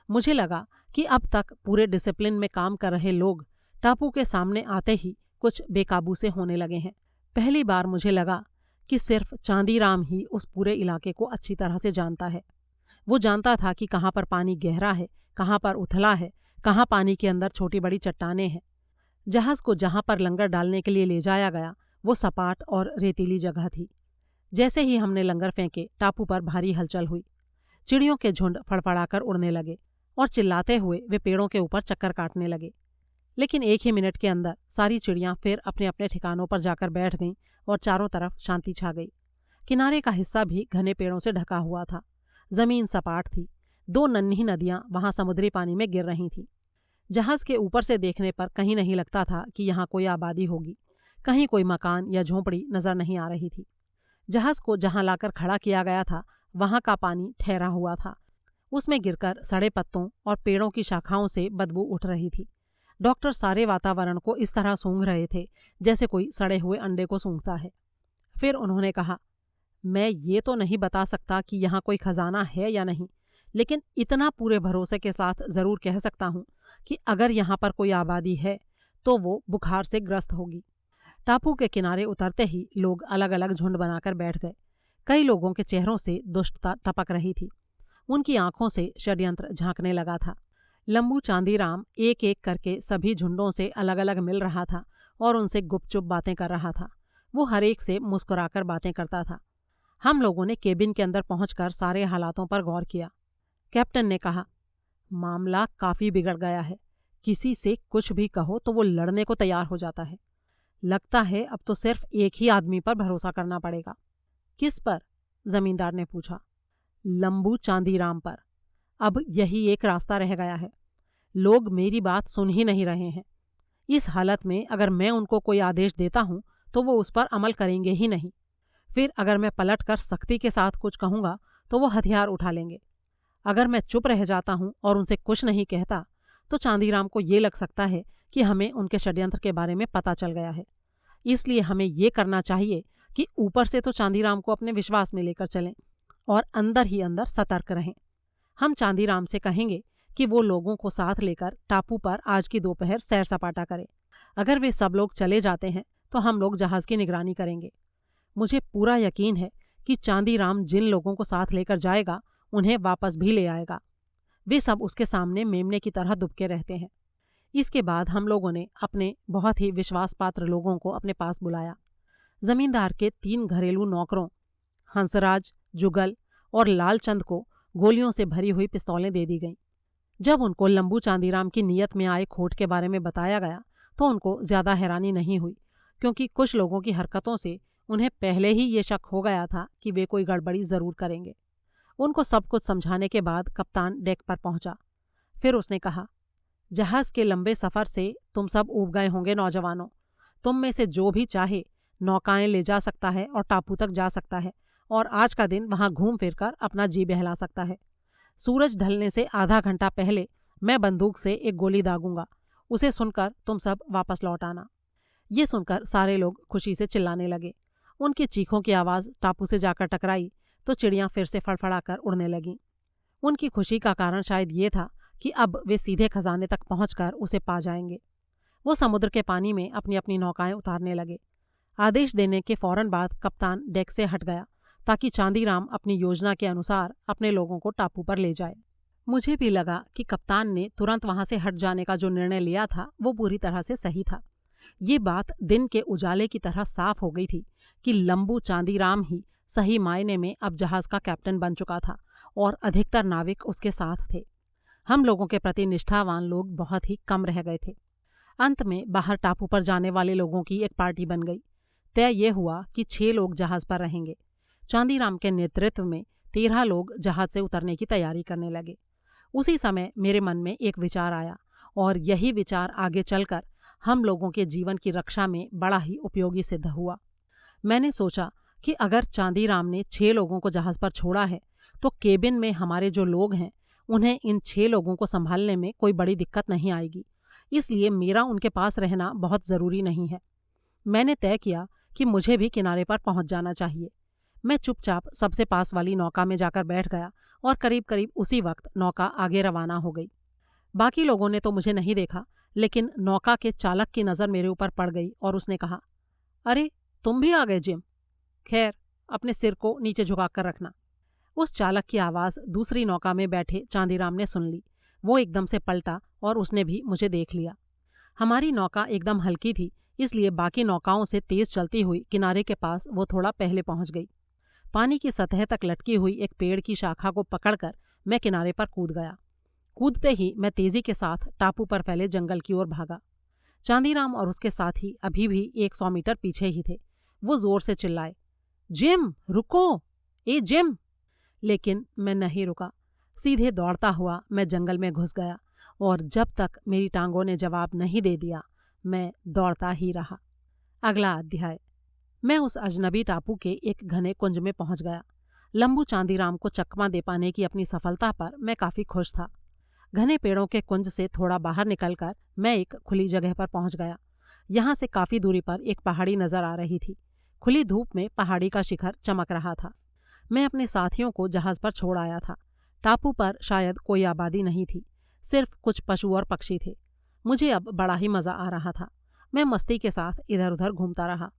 मुझे लगा कि अब तक पूरे डिसिप्लिन में काम कर रहे लोग टापू के सामने आते ही कुछ बेकाबू से होने लगे हैं। पहली बार मुझे लगा कि सिर्फ चांदीराम ही उस पूरे इलाके को अच्छी तरह से जानता है। वो जानता था कि कहाँ पर पानी गहरा है, कहाँ पर उथला है, कहाँ पानी के अंदर छोटी बड़ी चट्टानें हैं। जहाज को जहाँ पर लंगर डालने के लिए ले जाया गया वो सपाट और रेतीली जगह थी। जैसे ही हमने लंगर फेंके, टापू पर भारी हलचल हुई। चिड़ियों के झुंड फड़फड़ाकर उड़ने लगे और चिल्लाते हुए वे पेड़ों के ऊपर चक्कर काटने लगे। लेकिन एक ही मिनट के अंदर सारी चिड़ियां फिर अपने अपने ठिकानों पर जाकर बैठ गईं और चारों तरफ शांति छा गई। किनारे का हिस्सा भी घने पेड़ों से ढका हुआ था। जमीन सपाट थी। 2 नन्ही नदियां वहां समुद्री पानी में गिर रही थीं। जहाज के ऊपर से देखने पर कहीं नहीं लगता था कि यहाँ कोई आबादी होगी। कहीं कोई मकान या झोंपड़ी नजर नहीं आ रही थी। जहाज को जहां लाकर खड़ा किया गया था वहां का पानी ठहरा हुआ था। उसमें गिरकर सड़े पत्तों और पेड़ों की शाखाओं से बदबू उठ रही थी। डॉक्टर सारे वातावरण को इस तरह सूंघ रहे थे जैसे कोई सड़े हुए अंडे को सूंघता है। फिर उन्होंने कहा, मैं ये तो नहीं बता सकता कि यहाँ कोई खजाना है या नहीं, लेकिन इतना पूरे भरोसे के साथ ज़रूर कह सकता हूँ कि अगर यहाँ पर कोई आबादी है तो वो बुखार से ग्रस्त होगी। टापू के किनारे उतरते ही लोग अलग अलग झुंड बनाकर बैठ गए। कई लोगों के चेहरों से दुष्टता टपक रही थी। उनकी आंखों से षड्यंत्र झांकने लगा था। लंबू चांदीराम एक एक करके सभी झुंडों से अलग अलग मिल रहा था और उनसे गुपचुप बातें कर रहा था। वो हर एक से मुस्कुराकर बातें करता था। हम लोगों ने केबिन के अंदर पहुंचकर सारे हालातों पर गौर किया। कैप्टन ने कहा, मामला काफ़ी बिगड़ गया है। किसी से कुछ भी कहो तो वो लड़ने को तैयार हो जाता है। लगता है अब तो सिर्फ एक ही आदमी पर भरोसा करना पड़ेगा। किस पर? जमींदार ने पूछा। लंबू चांदीराम पर। अब यही एक रास्ता रह गया है। लोग मेरी बात सुन ही नहीं रहे हैं। इस हालत में अगर मैं उनको कोई आदेश देता हूं तो वो उस पर अमल करेंगे ही नहीं। फिर अगर मैं पलट कर सख्ती के साथ कुछ कहूँगा तो वो हथियार उठा लेंगे। अगर मैं चुप रह जाता हूँ और उनसे कुछ नहीं कहता तो चांदीराम को ये लग सकता है कि हमें उनके षड्यंत्र के बारे में पता चल गया है। इसलिए हमें ये करना चाहिए कि ऊपर से तो चांदीराम को अपने विश्वास में लेकर चलें और अंदर ही अंदर सतर्क रहें। हम चांदीराम से कहेंगे कि वो लोगों को साथ लेकर टापू पर आज की दोपहर सैर सपाटा करें। अगर वे सब लोग चले जाते हैं तो हम लोग जहाज की निगरानी करेंगे। मुझे पूरा यकीन है कि चांदीराम जिन लोगों को साथ लेकर जाएगा उन्हें वापस भी ले आएगा। वे सब उसके सामने मेमने की तरह दुबके रहते हैं। इसके बाद हम लोगों ने अपने बहुत ही विश्वास पात्र लोगों को अपने पास बुलाया। जमींदार के 3 घरेलू नौकरों हंसराज, जुगल और लालचंद को गोलियों से भरी हुई पिस्तौलें दे दी गईं। जब उनको लंबू चांदीराम की नीयत में आए खोट के बारे में बताया गया तो उनको ज्यादा हैरानी नहीं हुई, क्योंकि कुछ लोगों की हरकतों से उन्हें पहले ही ये शक हो गया था कि वे कोई गड़बड़ी जरूर करेंगे। उनको सब कुछ समझाने के बाद कप्तान डेक पर पहुंचा। फिर उसने कहा, जहाज के लंबे सफ़र से तुम सब ऊब गए होंगे नौजवानों। तुम में से जो भी चाहे नौकाएं ले जा सकता है और टापू तक जा सकता है और आज का दिन वहां घूम फिर कर अपना जी बहला सकता है। सूरज ढलने से आधा घंटा पहले मैं बंदूक से एक गोली दागूंगा। उसे सुनकर तुम सब वापस लौट आना। ये सुनकर सारे लोग खुशी से चिल्लाने लगे। उनकी चीखों की आवाज़ टापू से जाकर टकराई तो चिड़ियाँ फिर से फड़फड़ाकर उड़ने लगीं। उनकी खुशी का कारण शायद ये था कि अब वे सीधे खजाने तक पहुंचकर उसे पा जाएंगे। वो समुद्र के पानी में अपनी अपनी नौकाएं उतारने लगे। आदेश देने के फौरन बाद कप्तान डेक से हट गया ताकि चांदीराम अपनी योजना के अनुसार अपने लोगों को टापू पर ले जाए। मुझे भी लगा कि कप्तान ने तुरंत वहां से हट जाने का जो निर्णय लिया था वो पूरी तरह से सही था। ये बात दिन के उजाले की तरह साफ हो गई थी कि लंबू चांदीराम ही सही मायने में अब जहाज का कैप्टन बन चुका था और अधिकतर नाविक उसके साथ थे। हम लोगों के प्रति निष्ठावान लोग बहुत ही कम रह गए थे। अंत में बाहर टापू पर जाने वाले लोगों की एक पार्टी बन गई। तय ये हुआ कि 6 लोग जहाज पर रहेंगे। चांदीराम के नेतृत्व में 13 लोग जहाज से उतरने की तैयारी करने लगे। उसी समय मेरे मन में एक विचार आया और यही विचार आगे चलकर हम लोगों के जीवन की रक्षा में बड़ा ही उपयोगी सिद्ध हुआ। मैंने सोचा कि अगर चांदीराम ने 6 लोगों को जहाज पर छोड़ा है तो केबिन में हमारे जो लोग हैं उन्हें इन 6 लोगों को संभालने में कोई बड़ी दिक्कत नहीं आएगी, इसलिए मेरा उनके पास रहना बहुत ज़रूरी नहीं है। मैंने तय किया कि मुझे भी किनारे पर पहुंच जाना चाहिए। मैं चुपचाप सबसे पास वाली नौका में जाकर बैठ गया और करीब करीब उसी वक्त नौका आगे रवाना हो गई। बाकी लोगों ने तो मुझे नहीं देखा, लेकिन नौका के चालक की नज़र मेरे ऊपर पड़ गई और उसने कहा, अरे तुम भी आ गए जिम। खैर, अपने सिर को नीचे झुकाकर रखना। उस चालक की आवाज़ दूसरी नौका में बैठे चांदीराम ने सुन ली। वो एकदम से पलटा और उसने भी मुझे देख लिया। हमारी नौका एकदम हल्की थी, इसलिए बाकी नौकाओं से तेज चलती हुई किनारे के पास वो थोड़ा पहले पहुंच गई। पानी की सतह तक लटकी हुई एक पेड़ की शाखा को पकड़कर मैं किनारे पर कूद गया। कूदते ही मैं तेजी के साथ टापू पर फैले जंगल की ओर भागा। चांदीराम और उसके साथी अभी भी 100 मीटर पीछे ही थे। वो जोर से चिल्लाए, जिम रुको, ए जिम। लेकिन मैं नहीं रुका। सीधे दौड़ता हुआ मैं जंगल में घुस गया और जब तक मेरी टांगों ने जवाब नहीं दे दिया मैं दौड़ता ही रहा। अगला अध्याय। मैं उस अजनबी टापू के एक घने कुंज में पहुंच गया। लंबू चांदीराम को चकमा दे पाने की अपनी सफलता पर मैं काफ़ी खुश था। घने पेड़ों के कुंज से थोड़ा बाहर निकलकर मैं एक खुली जगह पर पहुंच गया। यहाँ से काफ़ी दूरी पर एक पहाड़ी नज़र आ रही थी। खुली धूप में पहाड़ी का शिखर चमक रहा था। मैं अपने साथियों को जहाज़ पर छोड़ आया था। टापू पर शायद कोई आबादी नहीं थी, सिर्फ कुछ पशु और पक्षी थे। मुझे अब बड़ा ही मज़ा आ रहा था। मैं मस्ती के साथ इधर उधर घूमता रहा।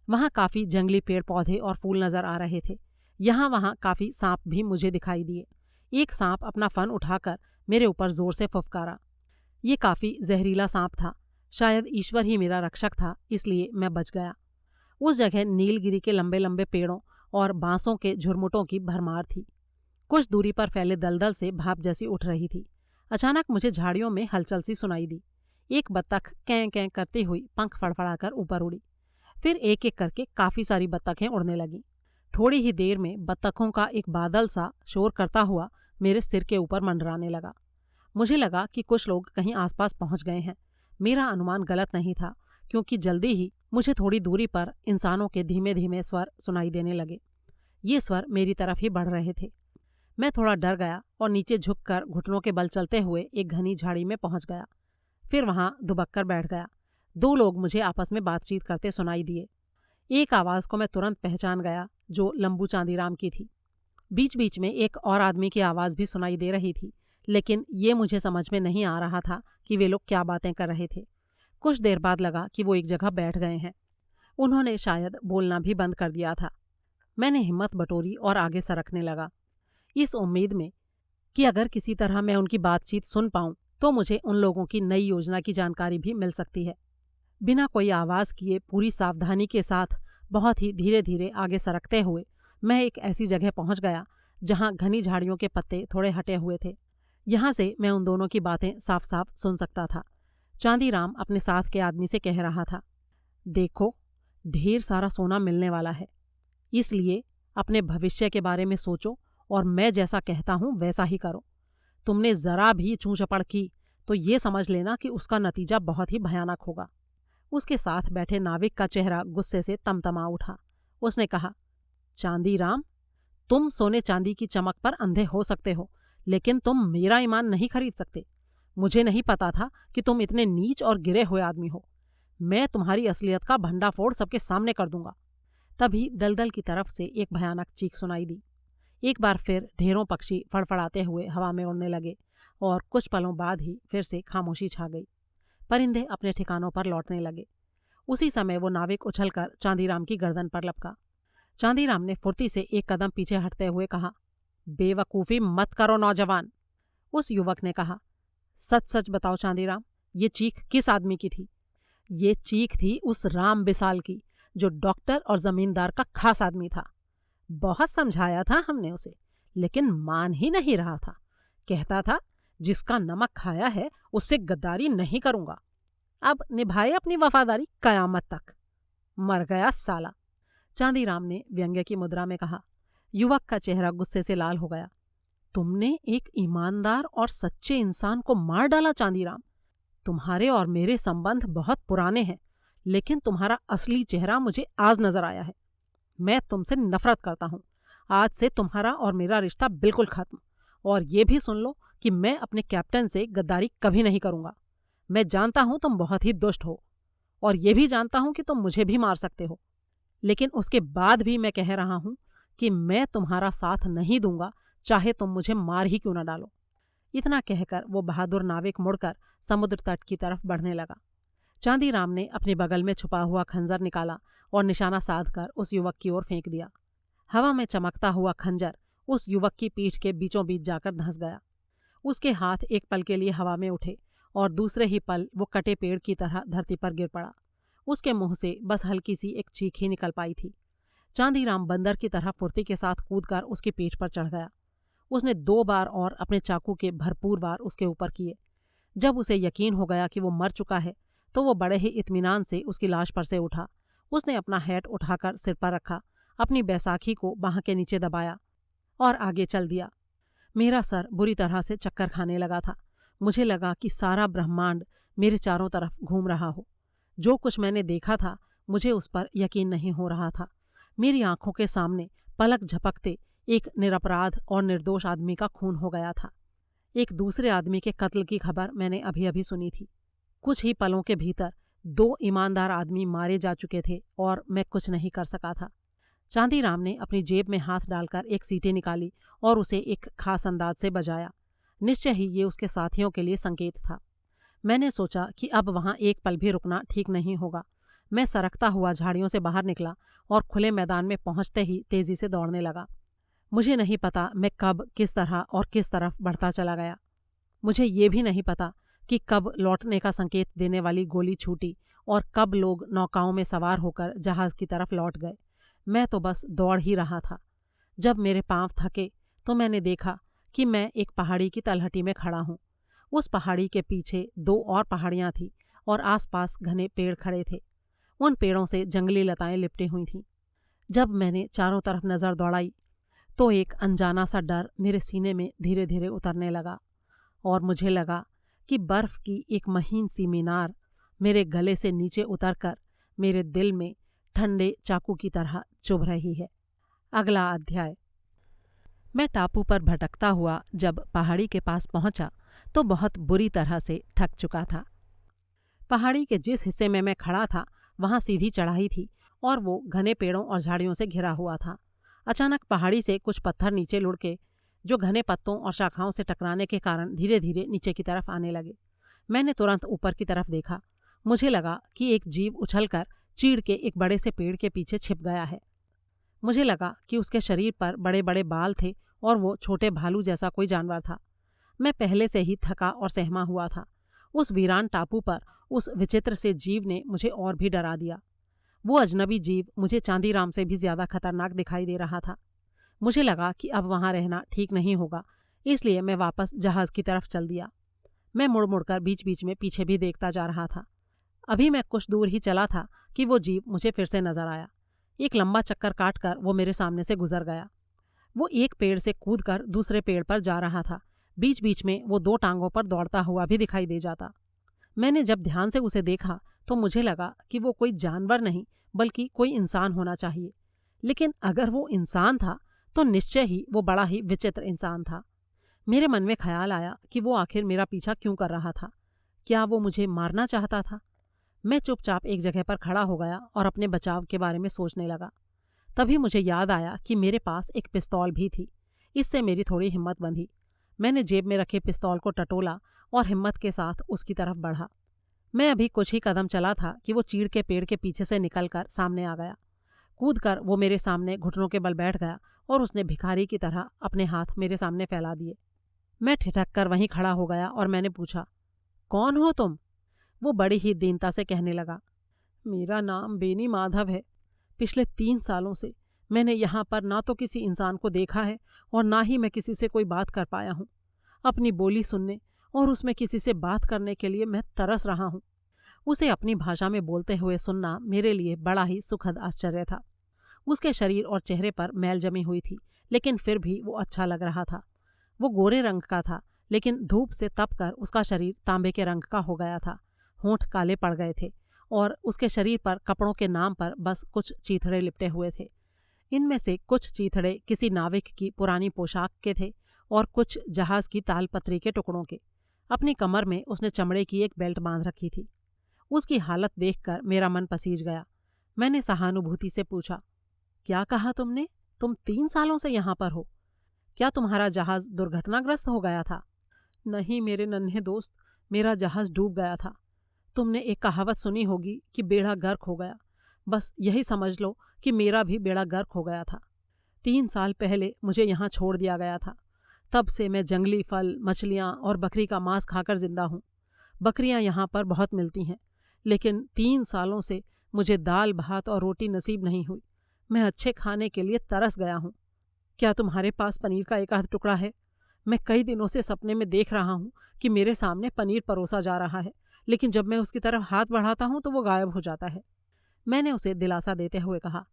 वहाँ काफ़ी जंगली पेड़ पौधे और फूल नज़र आ रहे थे। यहाँ वहाँ काफ़ी सांप भी मुझे दिखाई दिए। एक सांप अपना फन उठाकर मेरे ऊपर ज़ोर से फुफकारा। ये काफ़ी जहरीला सांप था। शायद ईश्वर ही मेरा रक्षक था, इसलिए मैं बच गया। उस जगह नीलगिरी के लंबे लंबे पेड़ों और बांसों के झुरमुटों की भरमार थी। कुछ दूरी पर फैले दलदल से भाप जैसी उठ रही थी। अचानक मुझे झाड़ियों में हलचल सी सुनाई दी। एक बत्तख कैं कैं करती हुई पंख फड़फड़ाकर ऊपर उड़ी। फिर एक एक करके काफ़ी सारी बत्तखें उड़ने लगीं। थोड़ी ही देर में बत्तखों का एक बादल सा शोर करता हुआ मेरे सिर के ऊपर मंडराने लगा। मुझे लगा कि कुछ लोग कहीं आसपास पहुंच गए हैं। मेरा अनुमान गलत नहीं था, क्योंकि जल्दी ही मुझे थोड़ी दूरी पर इंसानों के धीमे धीमे स्वर सुनाई देने लगे। ये स्वर मेरी तरफ ही बढ़ रहे थे। मैं थोड़ा डर गया और नीचे झुककर घुटनों के बल चलते हुए एक घनी झाड़ी में पहुंच गया। फिर वहां दुबक कर बैठ गया। 2 लोग मुझे आपस में बातचीत करते सुनाई दिए। एक आवाज़ को मैं तुरंत पहचान गया, जो लंबू चांदीराम की थी। बीच बीच में एक और आदमी की आवाज़ भी सुनाई दे रही थी, लेकिन ये मुझे समझ में नहीं आ रहा था कि वे लोग क्या बातें कर रहे थे। कुछ देर बाद लगा कि वो एक जगह बैठ गए हैं। उन्होंने शायद बोलना भी बंद कर दिया था। मैंने हिम्मत बटोरी और आगे सरकने लगा, इस उम्मीद में कि अगर किसी तरह मैं उनकी बातचीत सुन पाऊं तो मुझे उन लोगों की नई योजना की जानकारी भी मिल सकती है। बिना कोई आवाज़ किए पूरी सावधानी के साथ बहुत ही धीरे धीरे आगे सरकते हुए मैं एक ऐसी जगह पहुंच गया जहां घनी झाड़ियों के पत्ते थोड़े हटे हुए थे। यहाँ से मैं उन दोनों की बातें साफ साफ सुन सकता था। चांदीराम अपने साथ के आदमी से कह रहा था, देखो, ढेर सारा सोना मिलने वाला है, इसलिए अपने भविष्य के बारे में सोचो और मैं जैसा कहता हूँ वैसा ही करो। तुमने ज़रा भी चूं चपड़ की तो ये समझ लेना कि उसका नतीजा बहुत ही भयानक होगा। उसके साथ बैठे नाविक का चेहरा गुस्से से तमतमा उठा। उसने कहा, चांदीराम, तुम सोने चांदी की चमक पर अंधे हो सकते हो, लेकिन तुम मेरा ईमान नहीं खरीद सकते। मुझे नहीं पता था कि तुम इतने नीच और गिरे हुए आदमी हो। मैं तुम्हारी असलियत का भंडाफोड़ सबके सामने कर दूंगा। तभी दलदल की तरफ से एक भयानक चीख सुनाई दी। एक बार फिर ढेरों पक्षी फड़फड़ाते हुए हवा में उड़ने लगे और कुछ पलों बाद ही फिर से खामोशी छा गई। परिंदे अपने ठिकानों पर लौटने लगे। उसी समय वो नाविक उछलकर चांदीराम की गर्दन पर लपका। चांदीराम ने फुर्ती से एक कदम पीछे हटते हुए कहा, बेवकूफ़ी मत करो नौजवान। उस युवक ने कहा, सच सच बताओ चांदीराम, ये चीख किस आदमी की थी? ये चीख थी उस राम बिसाल की, जो डॉक्टर और जमींदार का खास आदमी था। बहुत समझाया था हमने उसे, लेकिन मान ही नहीं रहा था। कहता था जिसका नमक खाया है उससे गद्दारी नहीं करूंगा। अब निभाए अपनी वफादारी कयामत तक। मर गया साला। चांदीराम ने व्यंग्य की मुद्रा में कहा। युवक का चेहरा गुस्से से लाल हो गया। तुमने एक ईमानदार और सच्चे इंसान को मार डाला चांदीराम। तुम्हारे और मेरे संबंध बहुत पुराने हैं, लेकिन तुम्हारा असली चेहरा मुझे आज नजर आया है। मैं तुमसे नफरत करता हूँ। आज से तुम्हारा और मेरा रिश्ता बिल्कुल खत्म। और ये भी सुन लो कि मैं अपने कैप्टन से गद्दारी कभी नहीं करूँगा। मैं जानता हूँ तुम बहुत ही दुष्ट हो, और ये भी जानता हूँ कि तुम मुझे भी मार सकते हो, लेकिन उसके बाद भी मैं कह रहा हूँ कि मैं तुम्हारा साथ नहीं दूंगा, चाहे तुम मुझे मार ही क्यों न डालो। इतना कहकर वो बहादुर नाविक मुड़कर समुद्र तट की तरफ बढ़ने लगा। चांदीराम ने अपने बगल में छुपा हुआ खंजर निकाला और निशाना साधकर उस युवक की ओर फेंक दिया। हवा में चमकता हुआ खंजर उस युवक की पीठ के बीचों बीच जाकर धंस गया। उसके हाथ एक पल के लिए हवा में उठे और दूसरे ही पल वो कटे पेड़ की तरह धरती पर गिर पड़ा। उसके मुंह से बस हल्की सी एक चीख ही निकल पाई थी। चांदीराम बंदर की तरह फुर्ती के साथ कूदकर उसकी पीठ पर चढ़ गया। उसने 2 बार और अपने चाकू के भरपूर वार उसके ऊपर किए। जब उसे यकीन हो गया कि वो मर चुका है, तो वो बड़े ही इत्मीनान से उसकी लाश पर से उठा। उसने अपना हैट उठाकर सिर पर रखा, अपनी बैसाखी को बाह के नीचे दबाया और आगे चल दिया। मेरा सर बुरी तरह से चक्कर खाने लगा था। मुझे लगा कि सारा ब्रह्मांड मेरे चारों तरफ घूम रहा हो। जो कुछ मैंने देखा था, मुझे उस पर यकीन नहीं हो रहा था। मेरी आंखों के सामने पलक झपकते एक निरपराध और निर्दोष आदमी का खून हो गया था। एक दूसरे आदमी के कत्ल की खबर मैंने अभी अभी सुनी थी। कुछ ही पलों के भीतर 2 ईमानदार आदमी मारे जा चुके थे और मैं कुछ नहीं कर सका था। चांदीराम ने अपनी जेब में हाथ डालकर एक सीटी निकाली और उसे एक खास अंदाज से बजाया। निश्चय ही ये उसके साथियों के लिए संकेत था। मैंने सोचा कि अब वहाँ एक पल भी रुकना ठीक नहीं होगा। मैं सरकता हुआ झाड़ियों से बाहर निकला और खुले मैदान में पहुंचते ही तेजी से दौड़ने लगा। मुझे नहीं पता मैं कब, किस तरह और किस तरफ बढ़ता चला गया। मुझे ये भी नहीं पता कि कब लौटने का संकेत देने वाली गोली छूटी और कब लोग नौकाओं में सवार होकर जहाज की तरफ लौट गए। मैं तो बस दौड़ ही रहा था। जब मेरे पांव थके तो मैंने देखा कि मैं एक पहाड़ी की तलहटी में खड़ा हूँ। उस पहाड़ी के पीछे 2 और पहाड़ियाँ थीं और आसपास घने पेड़ खड़े थे। उन पेड़ों से जंगली लताएं लिपटी हुई थीं। जब मैंने चारों तरफ नज़र दौड़ाई तो एक अनजाना सा डर मेरे सीने में धीरे धीरे उतरने लगा और मुझे लगा कि बर्फ की एक महीन सी मीनार मेरे गले से नीचे उतरकर मेरे दिल में ठंडे चाकू की तरह चुभ रही है। अगला अध्याय। मैं टापू पर भटकता हुआ जब पहाड़ी के पास पहुंचा तो बहुत बुरी तरह से थक चुका था। पहाड़ी के जिस हिस्से में मैं खड़ा था वहां सीधी चढ़ाई थी और वो घने पेड़ों और झाड़ियों से घिरा हुआ था। अचानक पहाड़ी से कुछ पत्थर नीचे लुढ़के, जो घने पत्तों और शाखाओं से टकराने के कारण धीरे धीरे नीचे की तरफ आने लगे। मैंने तुरंत ऊपर की तरफ देखा। मुझे लगा कि एक जीव उछलकर चीड़ के एक बड़े से पेड़ के पीछे छिप गया है। मुझे लगा कि उसके शरीर पर बड़े बड़े बाल थे और वो छोटे भालू जैसा कोई जानवर था। मैं पहले से ही थका और सहमा हुआ था। उस वीरान टापू पर उस विचित्र से जीव ने मुझे और भी डरा दिया। वो अजनबी जीव मुझे चांदीराम से भी ज्यादा खतरनाक दिखाई दे रहा था। मुझे लगा कि अब वहाँ रहना ठीक नहीं होगा, इसलिए मैं वापस जहाज की तरफ चल दिया। मैं मुड़ मुड़कर बीच बीच में पीछे भी देखता जा रहा था। अभी मैं कुछ दूर ही चला था कि वो जीव मुझे फिर से नजर आया। एक लंबा चक्कर काटकर वो मेरे सामने से गुजर गया। वो एक पेड़ से कूदकर दूसरे पेड़ पर जा रहा था। बीच बीच में वो 2 टांगों पर दौड़ता हुआ भी दिखाई दे जाता। मैंने जब ध्यान से उसे देखा तो मुझे लगा कि वो कोई जानवर नहीं बल्कि कोई इंसान होना चाहिए। लेकिन अगर वो इंसान था तो निश्चय ही वो बड़ा ही विचित्र इंसान था। मेरे मन में ख्याल आया कि वो आखिर मेरा पीछा क्यों कर रहा था। क्या वो मुझे मारना चाहता था? मैं चुपचाप एक जगह पर खड़ा हो गया और अपने बचाव के बारे में सोचने लगा। तभी मुझे याद आया कि मेरे पास एक पिस्तौल भी थी। इससे मेरी थोड़ी हिम्मत बंधी। मैंने जेब में रखे पिस्तौल को टटोला और हिम्मत के साथ उसकी तरफ बढ़ा। मैं अभी कुछ ही कदम चला था कि वो चीड़ के पेड़ के पीछे से निकलकर सामने आ गया। कूदकर वो मेरे सामने घुटनों के बल बैठ गया और उसने भिखारी की तरह अपने हाथ मेरे सामने फैला दिए। मैं ठिठक कर वहीं खड़ा हो गया और मैंने पूछा, कौन हो तुम? वो बड़ी ही दीनता से कहने लगा, मेरा नाम बेनी माधव है। पिछले 3 सालों से मैंने यहाँ पर ना तो किसी इंसान को देखा है और ना ही मैं किसी से कोई बात कर पाया हूँ। अपनी बोली सुनने और उसमें किसी से बात करने के लिए मैं तरस रहा हूँ। उसे अपनी भाषा में बोलते हुए सुनना मेरे लिए बड़ा ही सुखद आश्चर्य था। उसके शरीर और चेहरे पर मैल जमी हुई थी, लेकिन फिर भी वो अच्छा लग रहा था। वो गोरे रंग का था, लेकिन धूप से तपकर उसका शरीर तांबे के रंग का हो गया था। होंठ काले पड़ गए थे और उसके शरीर पर कपड़ों के नाम पर बस कुछ चीथड़े लिपटे हुए थे। इनमें से कुछ चीथड़े किसी नाविक की पुरानी पोशाक के थे और कुछ जहाज की तालपत्री के टुकड़ों के। अपनी कमर में उसने चमड़े की एक बेल्ट बांध रखी थी। उसकी हालत देखकर मेरा मन पसीज गया। मैंने सहानुभूति से पूछा, क्या कहा तुमने? तुम 3 सालों से यहाँ पर हो? क्या तुम्हारा जहाज दुर्घटनाग्रस्त हो गया था? नहीं मेरे नन्हे दोस्त, मेरा जहाज डूब गया था। तुमने एक कहावत सुनी होगी कि बेड़ा गर्क हो गया। बस यही समझ लो कि मेरा भी बेड़ा गर्क हो गया था। 3 साल पहले मुझे यहाँ छोड़ दिया गया था। तब से मैं जंगली फल, मछलियाँ और बकरी का मांस खाकर जिंदा हूँ। बकरियाँ यहाँ पर बहुत मिलती हैं, लेकिन 3 सालों से मुझे दाल भात और रोटी नसीब नहीं हुई। मैं अच्छे खाने के लिए तरस गया हूँ। क्या तुम्हारे पास पनीर का एक आध टुकड़ा है? मैं कई दिनों से सपने में देख रहा हूँ कि मेरे सामने पनीर परोसा जा रहा है, लेकिन जब मैं उसकी तरफ हाथ बढ़ाता हूँ तो वो गायब हो जाता है। मैंने उसे दिलासा देते हुए कहा,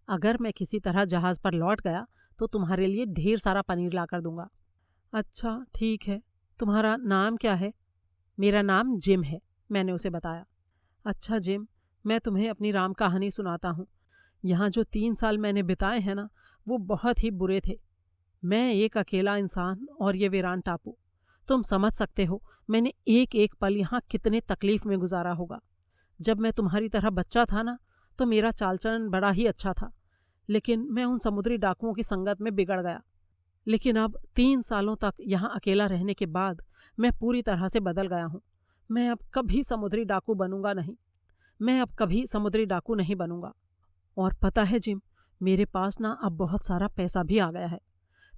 अगर मैं किसी तरह जहाज पर लौट गया तो तुम्हारे लिए ढेर सारा पनीर ला कर दूंगा। अच्छा ठीक है, तुम्हारा नाम क्या है? मेरा नाम जिम है, मैंने उसे बताया। अच्छा जिम, मैं तुम्हें अपनी राम कहानी सुनाता हूँ। यहाँ जो 3 साल मैंने बिताए हैं ना, वो बहुत ही बुरे थे। मैं एक अकेला इंसान और ये वीरान टापू। तुम समझ सकते हो मैंने एक एक पल यहाँ कितने तकलीफ में गुजारा होगा। जब मैं तुम्हारी तरह बच्चा था ना, तो मेरा चाल चलन बड़ा ही अच्छा था, लेकिन मैं उन समुद्री डाकुओं की संगत में बिगड़ गया। लेकिन अब 3 सालों तक यहाँ अकेला रहने के बाद मैं पूरी तरह से बदल गया हूँ। मैं अब कभी समुद्री डाकू बनूंगा नहीं। मैं अब कभी समुद्री डाकू नहीं बनूंगा। और पता है जिम, मेरे पास ना अब बहुत सारा पैसा भी आ गया है।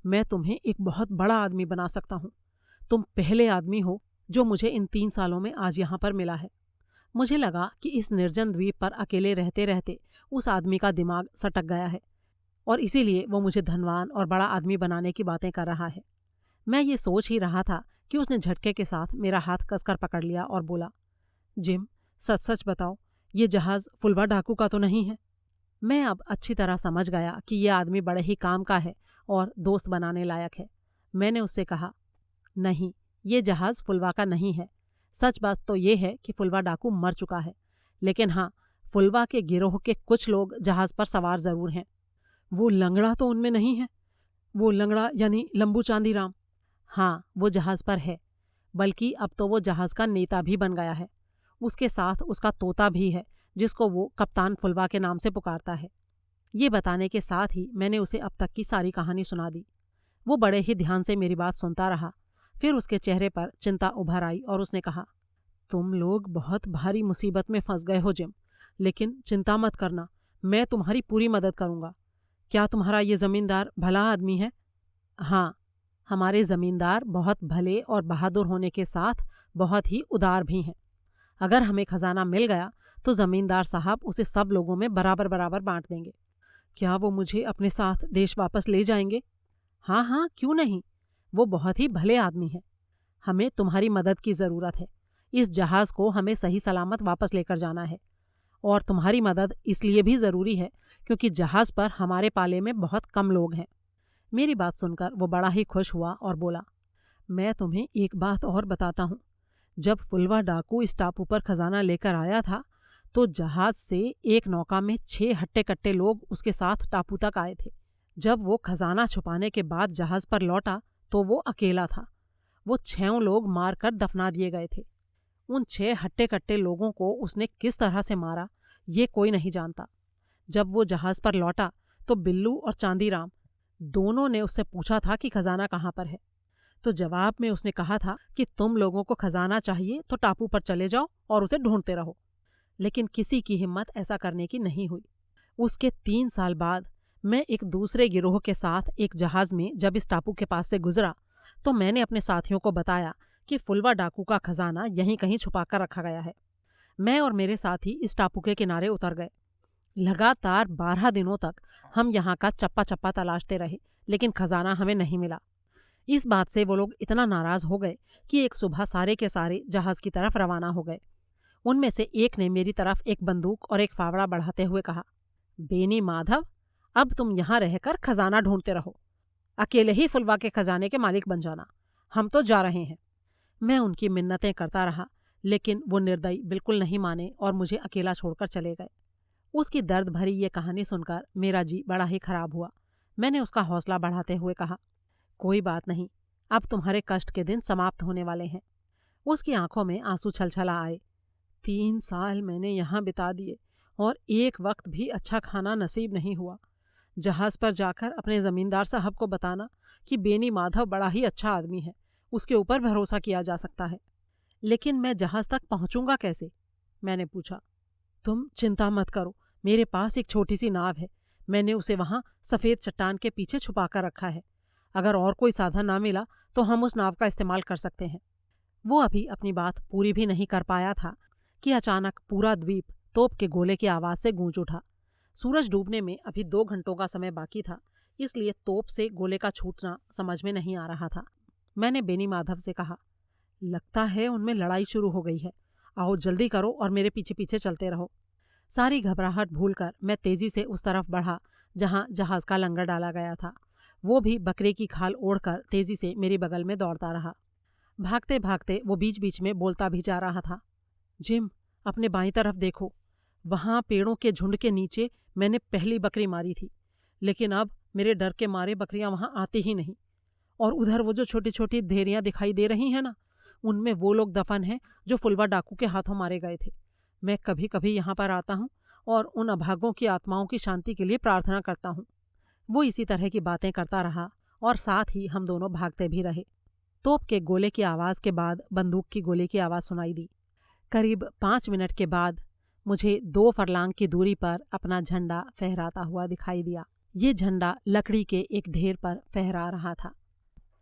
मैं तुम्हें एक बहुत बड़ा आदमी बना सकता हूँ। तुम पहले आदमी हो जो मुझे इन 3 सालों में आज यहाँ पर मिला है। मुझे लगा कि इस निर्जन द्वीप पर अकेले रहते रहते उस आदमी का दिमाग सटक गया है और इसीलिए वो मुझे धनवान और बड़ा आदमी बनाने की बातें कर रहा है। मैं ये सोच ही रहा था कि उसने झटके के साथ मेरा हाथ कसकर पकड़ लिया और बोला, जिम सच सच बताओ, ये जहाज फुलवा डाकू का तो नहीं है? मैं अब अच्छी तरह समझ गया कि यह आदमी बड़े ही काम का है और दोस्त बनाने लायक है। मैंने उससे कहा, नहीं, ये जहाज फुलवा का नहीं है। सच बात तो ये है कि फुलवा डाकू मर चुका है, लेकिन हाँ, फुलवा के गिरोह के कुछ लोग जहाज पर सवार जरूर हैं। वो लंगड़ा तो उनमें नहीं है? वो लंगड़ा यानी लंबू चांदी राम? हाँ, वो जहाज पर है, बल्कि अब तो वो जहाज का नेता भी बन गया है। उसके साथ उसका तोता भी है, जिसको वो कप्तान फुलवा के नाम से पुकारता है। ये बताने के साथ ही मैंने उसे अब तक की सारी कहानी सुना दी। वो बड़े ही ध्यान से मेरी बात सुनता रहा। फिर उसके चेहरे पर चिंता उभर आई और उसने कहा, तुम लोग बहुत भारी मुसीबत में फंस गए हो जिम, लेकिन चिंता मत करना, मैं तुम्हारी पूरी मदद करूँगा। क्या तुम्हारा ये ज़मींदार भला आदमी है? हाँ, हमारे ज़मींदार बहुत भले और बहादुर होने के साथ बहुत ही उदार भी हैं। अगर हमें खजाना मिल गया तो ज़मींदार साहब उसे सब लोगों में बराबर बराबर बांट देंगे। क्या वो मुझे अपने साथ देश वापस ले जाएंगे? हाँ हाँ, क्यों नहीं। वो बहुत ही भले आदमी हैं। हमें तुम्हारी मदद की ज़रूरत है। इस जहाज़ को हमें सही सलामत वापस लेकर जाना है, और तुम्हारी मदद इसलिए भी ज़रूरी है क्योंकि जहाज़ पर हमारे पाले में बहुत कम लोग हैं। मेरी बात सुनकर वो बड़ा ही खुश हुआ और बोला, मैं तुम्हें एक बात और बताता हूँ। जब फुलवा डाकू इस टापू पर खजाना लेकर आया था तो जहाज से एक नौका में 6 हट्टे कट्टे लोग उसके साथ टापू तक आए थे। जब वो खजाना छुपाने के बाद जहाज पर लौटा तो वो अकेला था। वो 6 लोग मारकर दफना दिए गए थे। उन 6 हट्टे कट्टे लोगों को उसने किस तरह से मारा ये कोई नहीं जानता। जब वो जहाज पर लौटा तो बिल्लू और चांदीराम दोनों ने उससे पूछा था कि खजाना कहाँ पर है। तो जवाब में उसने कहा था कि तुम लोगों को खजाना चाहिए तो टापू पर चले जाओ और उसे ढूंढते रहो। लेकिन किसी की हिम्मत ऐसा करने की नहीं हुई। उसके 3 साल बाद मैं एक दूसरे गिरोह के साथ एक जहाज में जब इस टापू के पास से गुजरा तो मैंने अपने साथियों को बताया कि फुलवा डाकू का खजाना यहीं कहीं छुपा कर रखा गया है। मैं और मेरे साथी इस टापू के किनारे उतर गए। लगातार 12 दिनों तक हम यहाँ का चप्पा चप्पा तलाशते रहे, लेकिन खजाना हमें नहीं मिला। इस बात से वो लोग इतना नाराज हो गए कि एक सुबह सारे के सारे जहाज की तरफ रवाना हो गए। उनमें से एक ने मेरी तरफ एक बंदूक और एक फावड़ा बढ़ाते हुए कहा, बेनी माधव, अब तुम यहाँ रहकर खजाना ढूंढते रहो, अकेले ही फुलवा के खजाने के मालिक बन जाना, हम तो जा रहे हैं। मैं उनकी मिन्नतें करता रहा, लेकिन वो निर्दयी बिल्कुल नहीं माने और मुझे अकेला छोड़कर चले गए। उसकी दर्द भरी ये कहानी सुनकर मेरा जी बड़ा ही खराब हुआ। मैंने उसका हौसला बढ़ाते हुए कहा, कोई बात नहीं, अब तुम्हारे कष्ट के दिन समाप्त होने वाले हैं। उसकी आंखों में आंसू छलछला आए। 3 साल मैंने यहाँ बिता दिए और एक वक्त भी अच्छा खाना नसीब नहीं हुआ। जहाज पर जाकर अपने जमींदार साहब को बताना कि बेनी माधव बड़ा ही अच्छा आदमी है, उसके ऊपर भरोसा किया जा सकता है। लेकिन मैं जहाज तक पहुंचूंगा कैसे? मैंने पूछा। तुम चिंता मत करो, मेरे पास एक छोटी सी नाव है, मैंने उसे वहां सफ़ेद चट्टान के पीछे छुपा कर रखा है। अगर और कोई साधन ना मिला तो हम उस नाव का इस्तेमाल कर सकते हैं। वो अभी अपनी बात पूरी भी नहीं कर पाया था कि अचानक पूरा द्वीप तोप के गोले की आवाज़ से गूंज उठा। सूरज डूबने में अभी 2 घंटों का समय बाकी था, इसलिए तोप से गोले का छूटना समझ में नहीं आ रहा था। मैंने बेनी माधव से कहा, लगता है उनमें लड़ाई शुरू हो गई है, आओ जल्दी करो और मेरे पीछे पीछे चलते रहो। सारी घबराहट भूलकर मैं तेजी से उस तरफ बढ़ा जहां जहाज का लंगर डाला गया था। वो भी बकरे की खाल ओढ़कर तेजी से मेरे बगल में दौड़ता रहा। भागते भागते वो बीच बीच में बोलता भी जा रहा था, जिम, अपने बाईं तरफ देखो, वहां पेड़ों के झुंड के नीचे मैंने पहली बकरी मारी थी, लेकिन अब मेरे डर के मारे बकरियां वहां आती ही नहीं। और उधर वो जो छोटी छोटी ढेरियां दिखाई दे रही हैं ना, उनमें वो लोग दफन हैं जो फुलवा डाकू के हाथों मारे गए थे। मैं कभी कभी यहाँ पर आता हूँ और उन अभागों की आत्माओं की शांति के लिए प्रार्थना करता हूँ। वो इसी तरह की बातें करता रहा और साथ ही हम दोनों भागते भी रहे। तोप के गोले की आवाज़ के बाद बंदूक की गोली की आवाज़ सुनाई दी। करीब 5 मिनट के बाद मुझे 2 फरलांग की दूरी पर अपना झंडा फहराता हुआ दिखाई दिया। ये झंडा लकड़ी के एक ढेर पर फहरा रहा था।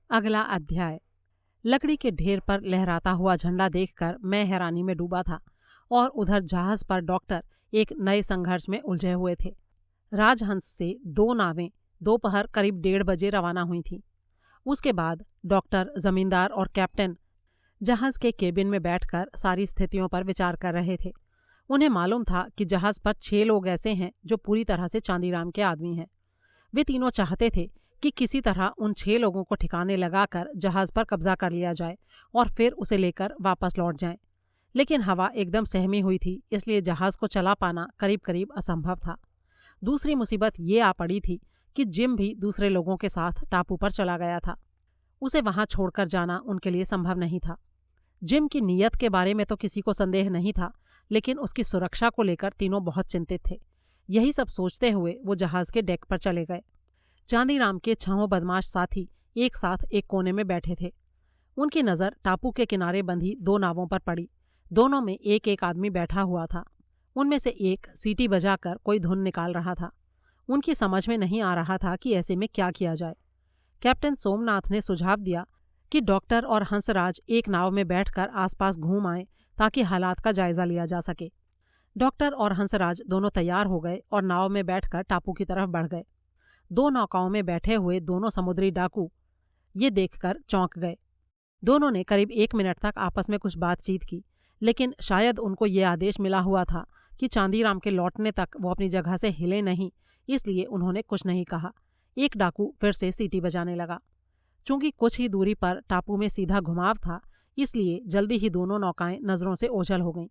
अगला अध्याय। लकड़ी के ढेर पर लहराता हुआ झंडा देखकर मैं हैरानी में डूबा था और उधर जहाज पर डॉक्टर एक नए संघर्ष में उलझे हुए थे। राजहंस से 2 नावें दोपहर करीब 1:30 बजे रवाना हुई थीं। उसके बाद डॉक्टर, जमींदार और कैप्टन जहाज के केबिन में बैठकर सारी स्थितियों पर विचार कर रहे थे। उन्हें मालूम था कि जहाज पर 6 लोग ऐसे हैं जो पूरी तरह से चांदीराम के आदमी हैं। वे तीनों चाहते थे कि किसी तरह उन 6 लोगों को ठिकाने लगाकर जहाज पर कब्जा कर लिया जाए और फिर उसे लेकर वापस लौट जाएं। लेकिन हवा एकदम सहमी हुई थी, इसलिए जहाज को चला पाना करीब करीब असंभव था। दूसरी मुसीबत ये आ पड़ी थी कि जिम भी दूसरे लोगों के साथ टापू पर चला गया था। उसे वहां छोड़कर जाना उनके लिए संभव नहीं था। जिम की नीयत के बारे में तो किसी को संदेह नहीं था, लेकिन उसकी सुरक्षा को लेकर तीनों बहुत चिंतित थे। यही सब सोचते हुए वो जहाज के डेक पर चले गए। चांदीराम के 6 बदमाश साथी एक साथ एक कोने में बैठे थे। उनकी नज़र टापू के किनारे बंधी 2 नावों पर पड़ी। दोनों में एक एक आदमी बैठा हुआ था। उनमें से एक सीटी बजाकर कोई धुन निकाल रहा था। उनकी समझ में नहीं आ रहा था कि ऐसे में क्या किया जाए। कैप्टन सोमनाथ ने सुझाव दिया कि डॉक्टर और हंसराज एक नाव में बैठकर आसपास घूम आए ताकि हालात का जायजा लिया जा सके। डॉक्टर और हंसराज दोनों तैयार हो गए और नाव में बैठकर टापू की तरफ बढ़ गए। 2 नौकाओं में बैठे हुए दोनों समुद्री डाकू ये देखकर चौंक गए। दोनों ने करीब 1 मिनट तक आपस में कुछ बातचीत की, लेकिन शायद उनको ये आदेश मिला हुआ था कि चांदीराम के लौटने तक वो अपनी जगह से हिले नहीं, इसलिए उन्होंने कुछ नहीं कहा। एक डाकू फिर से सीटी बजाने लगा। चूंकि कुछ ही दूरी पर टापू में सीधा घुमाव था, इसलिए जल्दी ही दोनों नौकाएं नज़रों से ओझल हो गईं।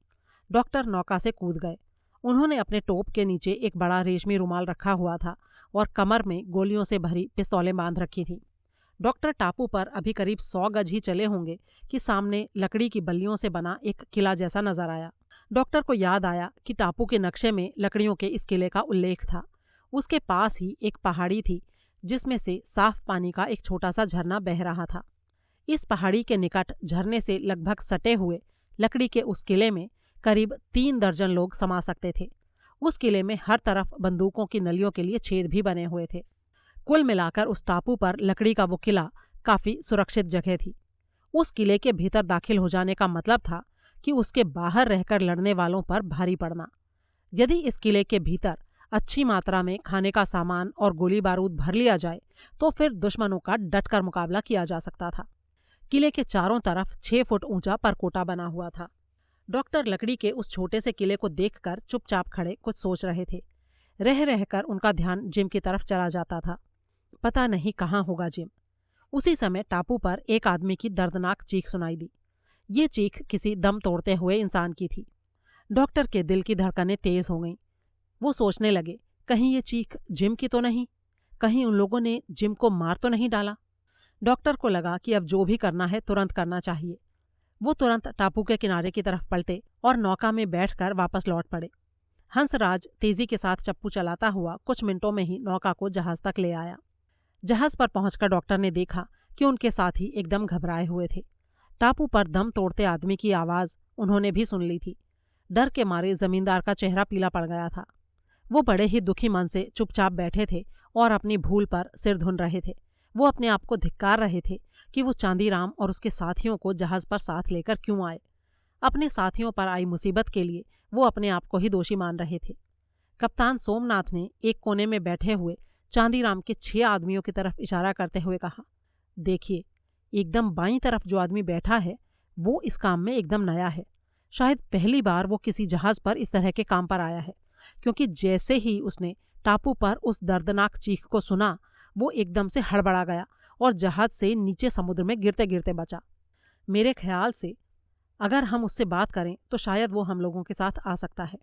डॉक्टर नौका से कूद गए। उन्होंने अपने टोप के नीचे एक बड़ा रेशमी रुमाल रखा हुआ था और कमर में गोलियों से भरी पिस्तौलें बांध रखी थीं। डॉक्टर टापू पर अभी करीब 100 गज ही चले होंगे कि सामने लकड़ी की बल्लियों से बना एक किला जैसा नजर आया। डॉक्टर को याद आया कि टापू के नक्शे में लकड़ियों के इस किले का उल्लेख था। उसके पास ही एक पहाड़ी थी जिसमें से साफ पानी का एक छोटा सा झरना बह रहा था। इस पहाड़ी के निकट झरने से लगभग सटे हुए लकड़ी के उस किले में करीब 3 दर्जन लोग समा सकते थे। उस किले में हर तरफ बंदूकों की नलियों के लिए छेद भी बने हुए थे। कुल मिलाकर उस टापू पर लकड़ी का वो किला काफी सुरक्षित जगह थी। उस किले के भीतर दाखिल हो जाने का मतलब था कि उसके बाहर रहकर लड़ने वालों पर भारी पड़ना। यदि इस किले के भीतर अच्छी मात्रा में खाने का सामान और गोली बारूद भर लिया जाए तो फिर दुश्मनों का डटकर मुकाबला किया जा सकता था। किले के चारों तरफ 6 फुट ऊंचा परकोटा बना हुआ था। डॉक्टर लकड़ी के उस छोटे से किले को देखकर चुपचाप खड़े कुछ सोच रहे थे। रह रहकर उनका ध्यान जिम की तरफ चला जाता था। पता नहीं कहाँ होगा जिम। उसी समय टापू पर एक आदमी की दर्दनाक चीख सुनाई दी। ये चीख किसी दम तोड़ते हुए इंसान की थी। डॉक्टर के दिल की धड़कनें तेज हो गईं। वो सोचने लगे, कहीं ये चीख जिम की तो नहीं, कहीं उन लोगों ने जिम को मार तो नहीं डाला। डॉक्टर को लगा कि अब जो भी करना है तुरंत करना चाहिए। वो तुरंत टापू के किनारे की तरफ पलटे और नौका में बैठकर वापस लौट पड़े। हंसराज तेजी के साथ चप्पू चलाता हुआ कुछ मिनटों में ही नौका को जहाज तक ले आया। जहाज पर पहुंचकर डॉक्टर ने देखा कि उनके साथी एकदम घबराए हुए थे। टापू पर दम तोड़ते आदमी की आवाज़ उन्होंने भी सुन ली थी। डर के मारे जमींदार का चेहरा पीला पड़ गया था। वो बड़े ही दुखी मन से चुपचाप बैठे थे और अपनी भूल पर सिर धुन रहे थे। वो अपने आप को धिक्कार रहे थे कि वो चांदीराम और उसके साथियों को जहाज पर साथ लेकर क्यों आए। अपने साथियों पर आई मुसीबत के लिए वो अपने आप को ही दोषी मान रहे थे। कप्तान सोमनाथ ने एक कोने में बैठे हुए चांदीराम के 6 आदमियों की तरफ इशारा करते हुए कहा, देखिए, एकदम बाईं तरफ जो आदमी बैठा है वो इस काम में एकदम नया है। शायद पहली बार वो किसी जहाज पर इस तरह के काम पर आया है, क्योंकि जैसे ही उसने टापू पर उस दर्दनाक चीख को सुना वो एकदम से हड़बड़ा गया और जहाज से नीचे समुद्र में गिरते गिरते बचा। मेरे ख्याल से अगर हम उससे बात करें तो शायद वो हम लोगों के साथ आ सकता है।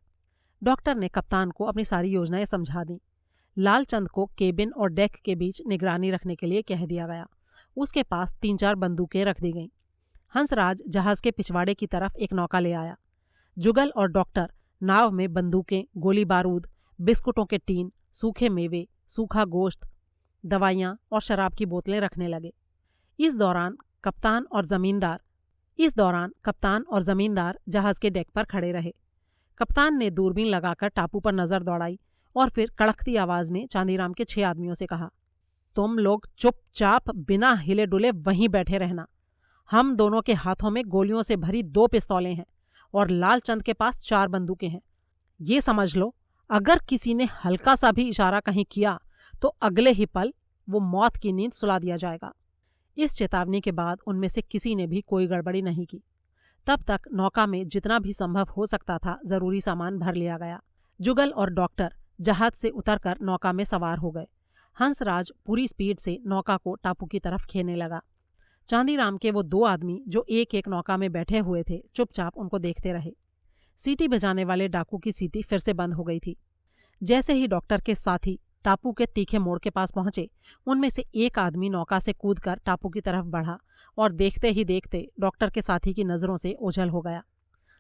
डॉक्टर ने कप्तान को अपनी सारी योजनाएं समझा दी। लालचंद को केबिन और डेक के बीच निगरानी रखने के लिए कह दिया गया। उसके पास 3-4 बंदूकें रख दी गईं। हंसराज जहाज के पिछवाड़े की तरफ एक नौका ले आया। जुगल और डॉक्टर नाव में बंदूकें, गोली बारूद, बिस्कुटों के टीन, सूखे मेवे, सूखा गोश्त, दवाइयाँ और शराब की बोतलें रखने लगे। इस दौरान कप्तान और जमींदार जहाज के डेक पर खड़े रहे। कप्तान ने दूरबीन लगाकर टापू पर नजर दौड़ाई और फिर कड़कती आवाज में चांदीराम के 6 आदमियों से कहा, तुम लोग चुपचाप बिना हिले डुले वहीं बैठे रहना। हम दोनों के हाथों में गोलियों से भरी 2 पिस्तौलें हैं और लालचंद के पास 4 बंदूकें हैं। ये समझ लो, अगर किसी ने हल्का सा भी इशारा कहीं किया तो अगले ही पल वो मौत की नींद सुला दिया जाएगा। इस चेतावनी के बाद उनमें से किसी ने भी कोई गड़बड़ी नहीं की। तब तक नौका में जितना भी संभव हो सकता था जरूरी सामान भर लिया गया। जुगल और डॉक्टर जहाज से उतरकर नौका में सवार हो गए। हंसराज पूरी स्पीड से नौका को टापू की तरफ खेने लगा। चांदीराम के वो 2 आदमी जो एक एक नौका में बैठे हुए थे चुपचाप उनको देखते रहे। सीटी बजाने वाले डाकू की सीटी फिर से बंद हो गई थी। जैसे ही डॉक्टर के साथी टापू के तीखे मोड़ के पास पहुंचे, उनमें से एक आदमी नौका से कूदकर टापू की तरफ बढ़ा और देखते ही देखते डॉक्टर के साथी की नज़रों से ओझल हो गया।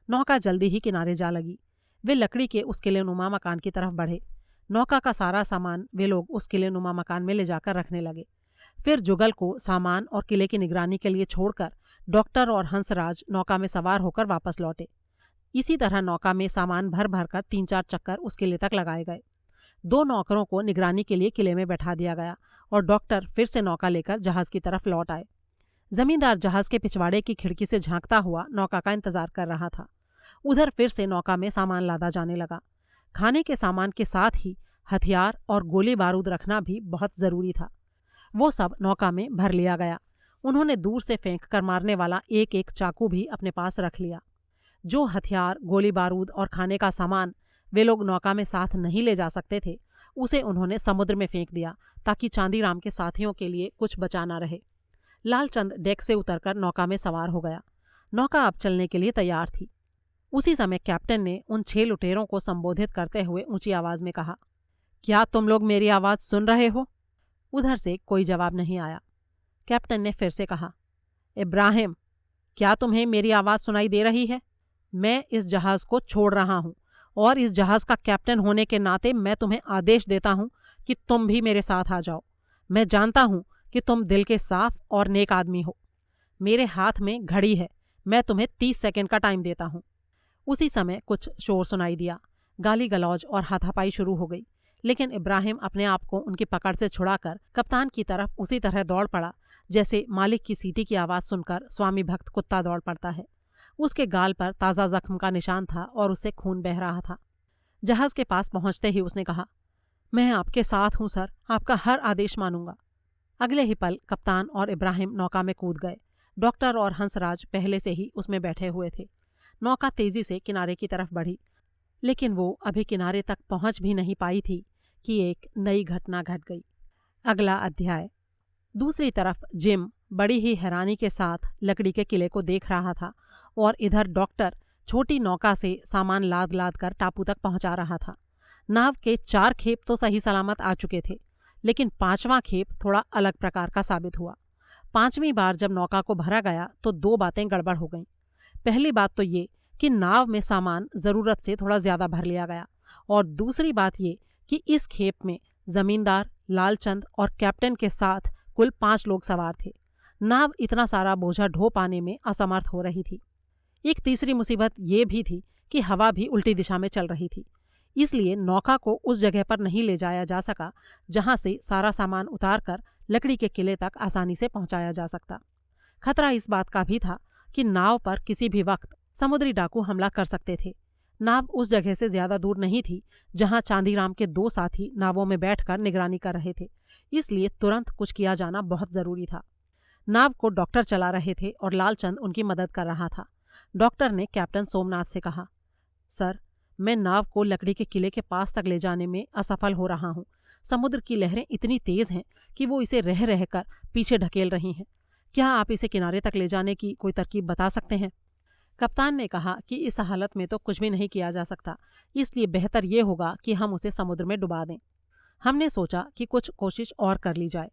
नौका जल्दी ही किनारे जा लगी। वे लकड़ी के उस किलेनुमा मकान की तरफ बढ़े। नौका का सारा सामान वे लोग उस किलेनुमा मकान में ले जाकर रखने लगे। फिर जुगल को सामान और किले की निगरानी के लिए छोड़कर डॉक्टर और हंसराज नौका में सवार होकर वापस लौटे। इसी तरह नौका में सामान भर भर कर 3-4 चक्कर उस किले तक लगाए गए। 2 नौकरों को निगरानी के लिए किले में बैठा दिया गया और डॉक्टर फिर से नौका लेकर जहाज की तरफ लौट आए। जमींदार जहाज के पिछवाड़े की खिड़की से झांकता हुआ नौका का इंतजार कर रहा था। उधर फिर से नौका में सामान लादा जाने लगा। खाने के सामान के साथ ही हथियार और गोली बारूद रखना भी बहुत ज़रूरी था। वो सब नौका में भर लिया गया। उन्होंने दूर से फेंक कर मारने वाला एक एक चाकू भी अपने पास रख लिया। जो हथियार, गोली बारूद और खाने का सामान वे लोग नौका में साथ नहीं ले जा सकते थे, उसे उन्होंने समुद्र में फेंक दिया ताकि चांदीराम के साथियों के लिए कुछ बचा न रहे। लालचंद डेक से उतरकर नौका में सवार हो गया। नौका अब चलने के लिए तैयार थी। उसी समय कैप्टन ने उन 6 लुटेरों को संबोधित करते हुए ऊंची आवाज में कहा, क्या तुम लोग मेरी आवाज़ सुन रहे हो? उधर से कोई जवाब नहीं आया। कैप्टन ने फिर से कहा, इब्राहिम, क्या तुम्हें मेरी आवाज़ सुनाई दे रही है? मैं इस जहाज़ को छोड़ रहा हूँ और इस जहाज़ का कैप्टन होने के नाते मैं तुम्हें आदेश देता हूँ कि तुम भी मेरे साथ आ जाओ। मैं जानता हूँ कि तुम दिल के साफ और नेक आदमी हो। मेरे हाथ में घड़ी है, मैं तुम्हें 30 सेकंड का टाइम देता हूँ। उसी समय कुछ शोर सुनाई दिया। गाली गलौज और हाथापाई शुरू हो गई, लेकिन इब्राहिम अपने आप को उनकी पकड़ से छुड़ाकर कप्तान की तरफ उसी तरह दौड़ पड़ा जैसे मालिक की सीटी की आवाज़ सुनकर स्वामी भक्त कुत्ता दौड़ पड़ता है। उसके गाल पर ताज़ा जख्म का निशान था और उससे खून बह रहा था। जहाज के पास पहुंचते ही उसने कहा, मैं आपके साथ हूं सर, आपका हर आदेश मानूंगा। अगले ही पल कप्तान और इब्राहिम नौका में कूद गए। डॉक्टर और हंसराज पहले से ही उसमें बैठे हुए थे। नौका तेजी से किनारे की तरफ बढ़ी, लेकिन वो अभी किनारे तक पहुंच भी नहीं पाई थी कि एक नई घटना घट गई। अगला अध्याय। दूसरी तरफ जिम बड़ी ही हैरानी के साथ लकड़ी के किले को देख रहा था और इधर डॉक्टर छोटी नौका से सामान लाद लाद कर टापू तक पहुंचा रहा था। नाव के 4 खेप तो सही सलामत आ चुके थे, लेकिन 5वां खेप थोड़ा अलग प्रकार का साबित हुआ। 5वीं बार जब नौका को भरा गया तो 2 बातें गड़बड़ हो गईं। पहली बात तो ये कि नाव में सामान ज़रूरत से थोड़ा ज़्यादा भर लिया गया, और दूसरी बात ये कि इस खेप में जमींदार, लालचंद और कैप्टन के साथ कुल 5 लोग सवार थे। नाव इतना सारा बोझा ढो पाने में असमर्थ हो रही थी। एक तीसरी मुसीबत ये भी थी कि हवा भी उल्टी दिशा में चल रही थी, इसलिए नौका को उस जगह पर नहीं ले जाया जा सका जहां से सारा सामान उतारकर लकड़ी के किले तक आसानी से पहुंचाया जा सकता। खतरा इस बात का भी था कि नाव पर किसी भी वक्त समुद्री डाकू हमला कर सकते थे। नाव उस जगह से ज्यादा दूर नहीं थी जहां चांदीराम के 2 साथी नावों में बैठकर निगरानी कर रहे थे, इसलिए तुरंत कुछ किया जाना बहुत जरूरी था। नाव को डॉक्टर चला रहे थे और लालचंद उनकी मदद कर रहा था। डॉक्टर ने कैप्टन सोमनाथ से कहा, सर, मैं नाव को लकड़ी के किले के पास तक ले जाने में असफल हो रहा हूँ। समुद्र की लहरें इतनी तेज हैं कि वो इसे रह रहकर पीछे ढकेल रही हैं। क्या आप इसे किनारे तक ले जाने की कोई तरकीब बता सकते हैं? कप्तान ने कहा कि इस हालत में तो कुछ भी नहीं किया जा सकता, इसलिए बेहतर ये होगा कि हम उसे समुद्र में डुबा दें। हमने सोचा कि कुछ कोशिश और कर ली जाए।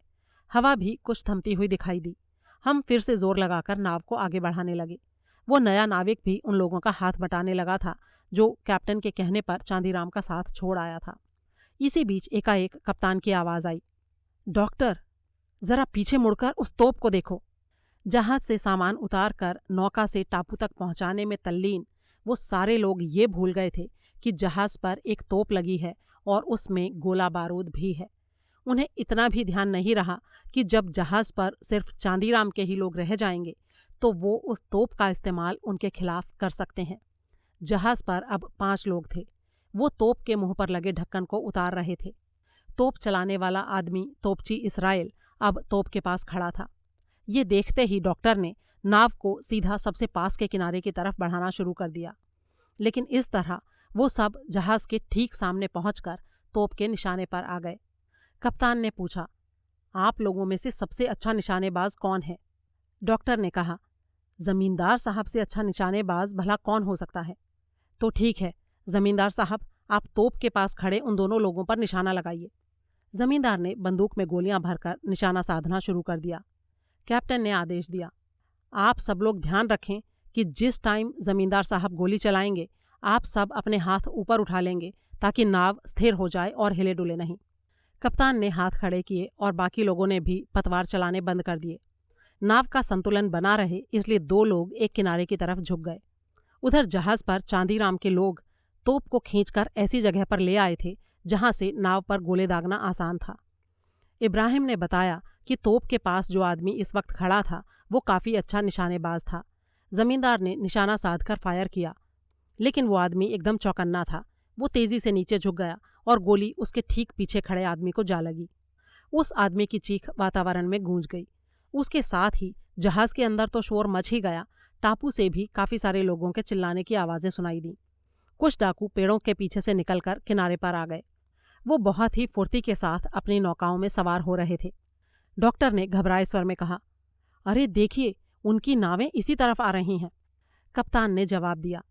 हवा भी कुछ थमती हुई दिखाई दी। हम फिर से जोर लगाकर नाव को आगे बढ़ाने लगे। वो नया नाविक भी उन लोगों का हाथ बटाने लगा था जो कैप्टन के कहने पर चांदीराम का साथ छोड़ आया था। इसी बीच एकाएक कप्तान की आवाज़ आई, डॉक्टर, जरा पीछे मुड़कर उस तोप को देखो। जहाज से सामान उतारकर नौका से टापू तक पहुंचाने में तल्लीन वो सारे लोग ये भूल गए थे कि जहाज पर एक तोप लगी है और उसमें गोला बारूद भी है। उन्हें इतना भी ध्यान नहीं रहा कि जब जहाज पर सिर्फ चांदीराम के ही लोग रह जाएंगे तो वो उस तोप का इस्तेमाल उनके खिलाफ कर सकते हैं। जहाज पर अब 5 लोग थे। वो तोप के मुंह पर लगे ढक्कन को उतार रहे थे। तोप चलाने वाला आदमी, तोपची इसराइल, अब तोप के पास खड़ा था। ये देखते ही डॉक्टर ने नाव को सीधा सबसे पास के किनारे की तरफ बढ़ाना शुरू कर दिया, लेकिन इस तरह वो सब जहाज के ठीक सामने पहुंचकर तोप के निशाने पर आ गए। कप्तान ने पूछा, आप लोगों में से सबसे अच्छा निशानेबाज कौन है? डॉक्टर ने कहा, जमींदार साहब से अच्छा निशानेबाज भला कौन हो सकता है? तो ठीक है जमींदार साहब, आप तोप के पास खड़े उन दोनों लोगों पर निशाना लगाइए। जमींदार ने बंदूक में गोलियां भरकर निशाना साधना शुरू कर दिया। कैप्टन ने आदेश दिया, आप सब लोग ध्यान रखें कि जिस टाइम जमींदार साहब गोली चलाएंगे आप सब अपने हाथ ऊपर उठा लेंगे ताकि नाव स्थिर हो जाए और हिले डुले नहीं। कप्तान ने हाथ खड़े किए और बाकी लोगों ने भी पतवार चलाने बंद कर दिए। नाव का संतुलन बना रहे इसलिए 2 लोग एक किनारे की तरफ झुक गए। उधर जहाज पर चांदीराम के लोग तोप को खींचकर ऐसी जगह पर ले आए थे जहां से नाव पर गोले दागना आसान था। इब्राहिम ने बताया कि तोप के पास जो आदमी इस वक्त खड़ा था वो काफ़ी अच्छा निशानेबाज था। जमींदार ने निशाना साधकर फायर किया, लेकिन वो आदमी एकदम चौकन्ना था। वो तेज़ी से नीचे झुक गया और गोली उसके ठीक पीछे खड़े आदमी को जा लगी। उस आदमी की चीख वातावरण में गूंज गई। उसके साथ ही जहाज के अंदर तो शोर मच ही गया, टापू से भी काफ़ी सारे लोगों के चिल्लाने की आवाज़ें सुनाई दी। कुछ डाकू पेड़ों के पीछे से निकलकर किनारे पर आ गए। वो बहुत ही फुर्ती के साथ अपनी नौकाओं में सवार हो रहे थे। डॉक्टर ने घबराए स्वर में कहा, अरे देखिए, उनकी नावें इसी तरफ आ रही हैं। कप्तान ने जवाब दिया,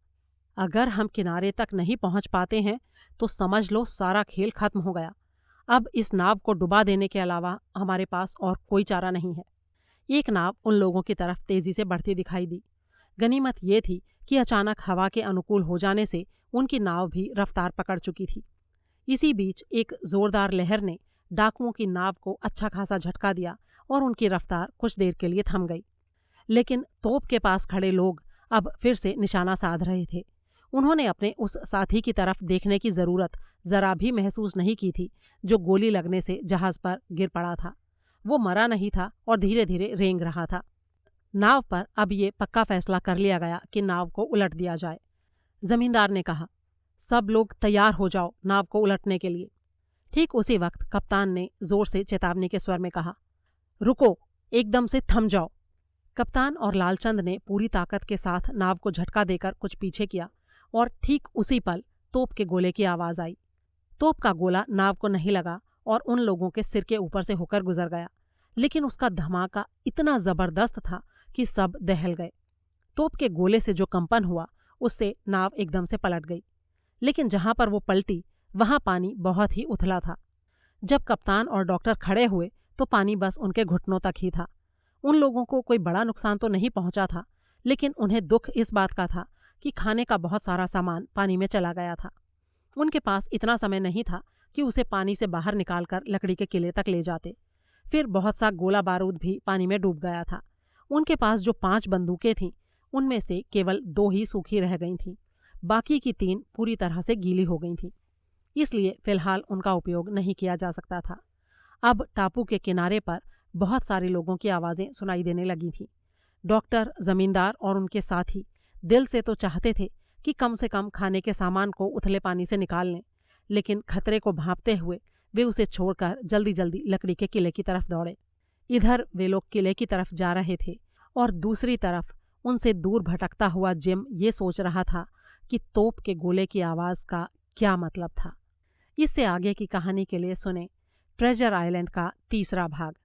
अगर हम किनारे तक नहीं पहुंच पाते हैं तो समझ लो सारा खेल खत्म हो गया। अब इस नाव को डुबा देने के अलावा हमारे पास और कोई चारा नहीं है। एक नाव उन लोगों की तरफ तेजी से बढ़ती दिखाई दी। गनीमत ये थी कि अचानक हवा के अनुकूल हो जाने से उनकी नाव भी रफ्तार पकड़ चुकी थी। इसी बीच एक जोरदार लहर ने डाकुओं की नाव को अच्छा खासा झटका दिया और उनकी रफ्तार कुछ देर के लिए थम गई। लेकिन तोप के पास खड़े लोग अब फिर से निशाना साध रहे थे। उन्होंने अपने उस साथी की तरफ देखने की ज़रूरत ज़रा भी महसूस नहीं की थी जो गोली लगने से जहाज पर गिर पड़ा था। वो मरा नहीं था और धीरे धीरे रेंग रहा था। नाव पर अब ये पक्का फैसला कर लिया गया कि नाव को उलट दिया जाए। जमींदार ने कहा, सब लोग तैयार हो जाओ नाव को उलटने के लिए। ठीक उसी वक्त कप्तान ने जोर से चेतावनी के स्वर में कहा, रुको, एकदम से थम जाओ। कप्तान और लालचंद ने पूरी ताकत के साथ नाव को झटका देकर कुछ पीछे किया और ठीक उसी पल तोप के गोले की आवाज़ आई। तोप का गोला नाव को नहीं लगा और उन लोगों के सिर के ऊपर से होकर गुजर गया, लेकिन उसका धमाका इतना ज़बरदस्त था कि सब दहल गए। तोप के गोले से जो कंपन हुआ उससे नाव एकदम से पलट गई, लेकिन जहां पर वो पलटी वहां पानी बहुत ही उथला था। जब कप्तान और डॉक्टर खड़े हुए तो पानी बस उनके घुटनों तक ही था। उन लोगों को कोई बड़ा नुकसान तो नहीं पहुंचा था, लेकिन उन्हें दुख इस बात का था कि खाने का बहुत सारा सामान पानी में चला गया था। उनके पास इतना समय नहीं था कि उसे पानी से बाहर निकालकर लकड़ी के किले तक ले जाते। फिर बहुत सा गोला बारूद भी पानी में डूब गया था। उनके पास जो 5 बंदूकें थीं उनमें से केवल 2 ही सूखी रह गई थीं, बाकी की 3 पूरी तरह से गीली हो गई थीं। इसलिए फिलहाल उनका उपयोग नहीं किया जा सकता था। अब टापू के किनारे पर बहुत सारे लोगों की आवाज़ें सुनाई देने लगी थीं। डॉक्टर, जमींदार और उनके साथी दिल से तो चाहते थे कि कम से कम खाने के सामान को उथले पानी से निकाल लें, लेकिन खतरे को भांपते हुए वे उसे छोड़कर जल्दी जल्दी लकड़ी के किले की तरफ दौड़े। इधर वे लोग किले की तरफ जा रहे थे और दूसरी तरफ उनसे दूर भटकता हुआ जिम ये सोच रहा था कि तोप के गोले की आवाज़ का क्या मतलब था। इससे आगे की कहानी के लिए सुने ट्रेजर आइलैंड का 3रा भाग।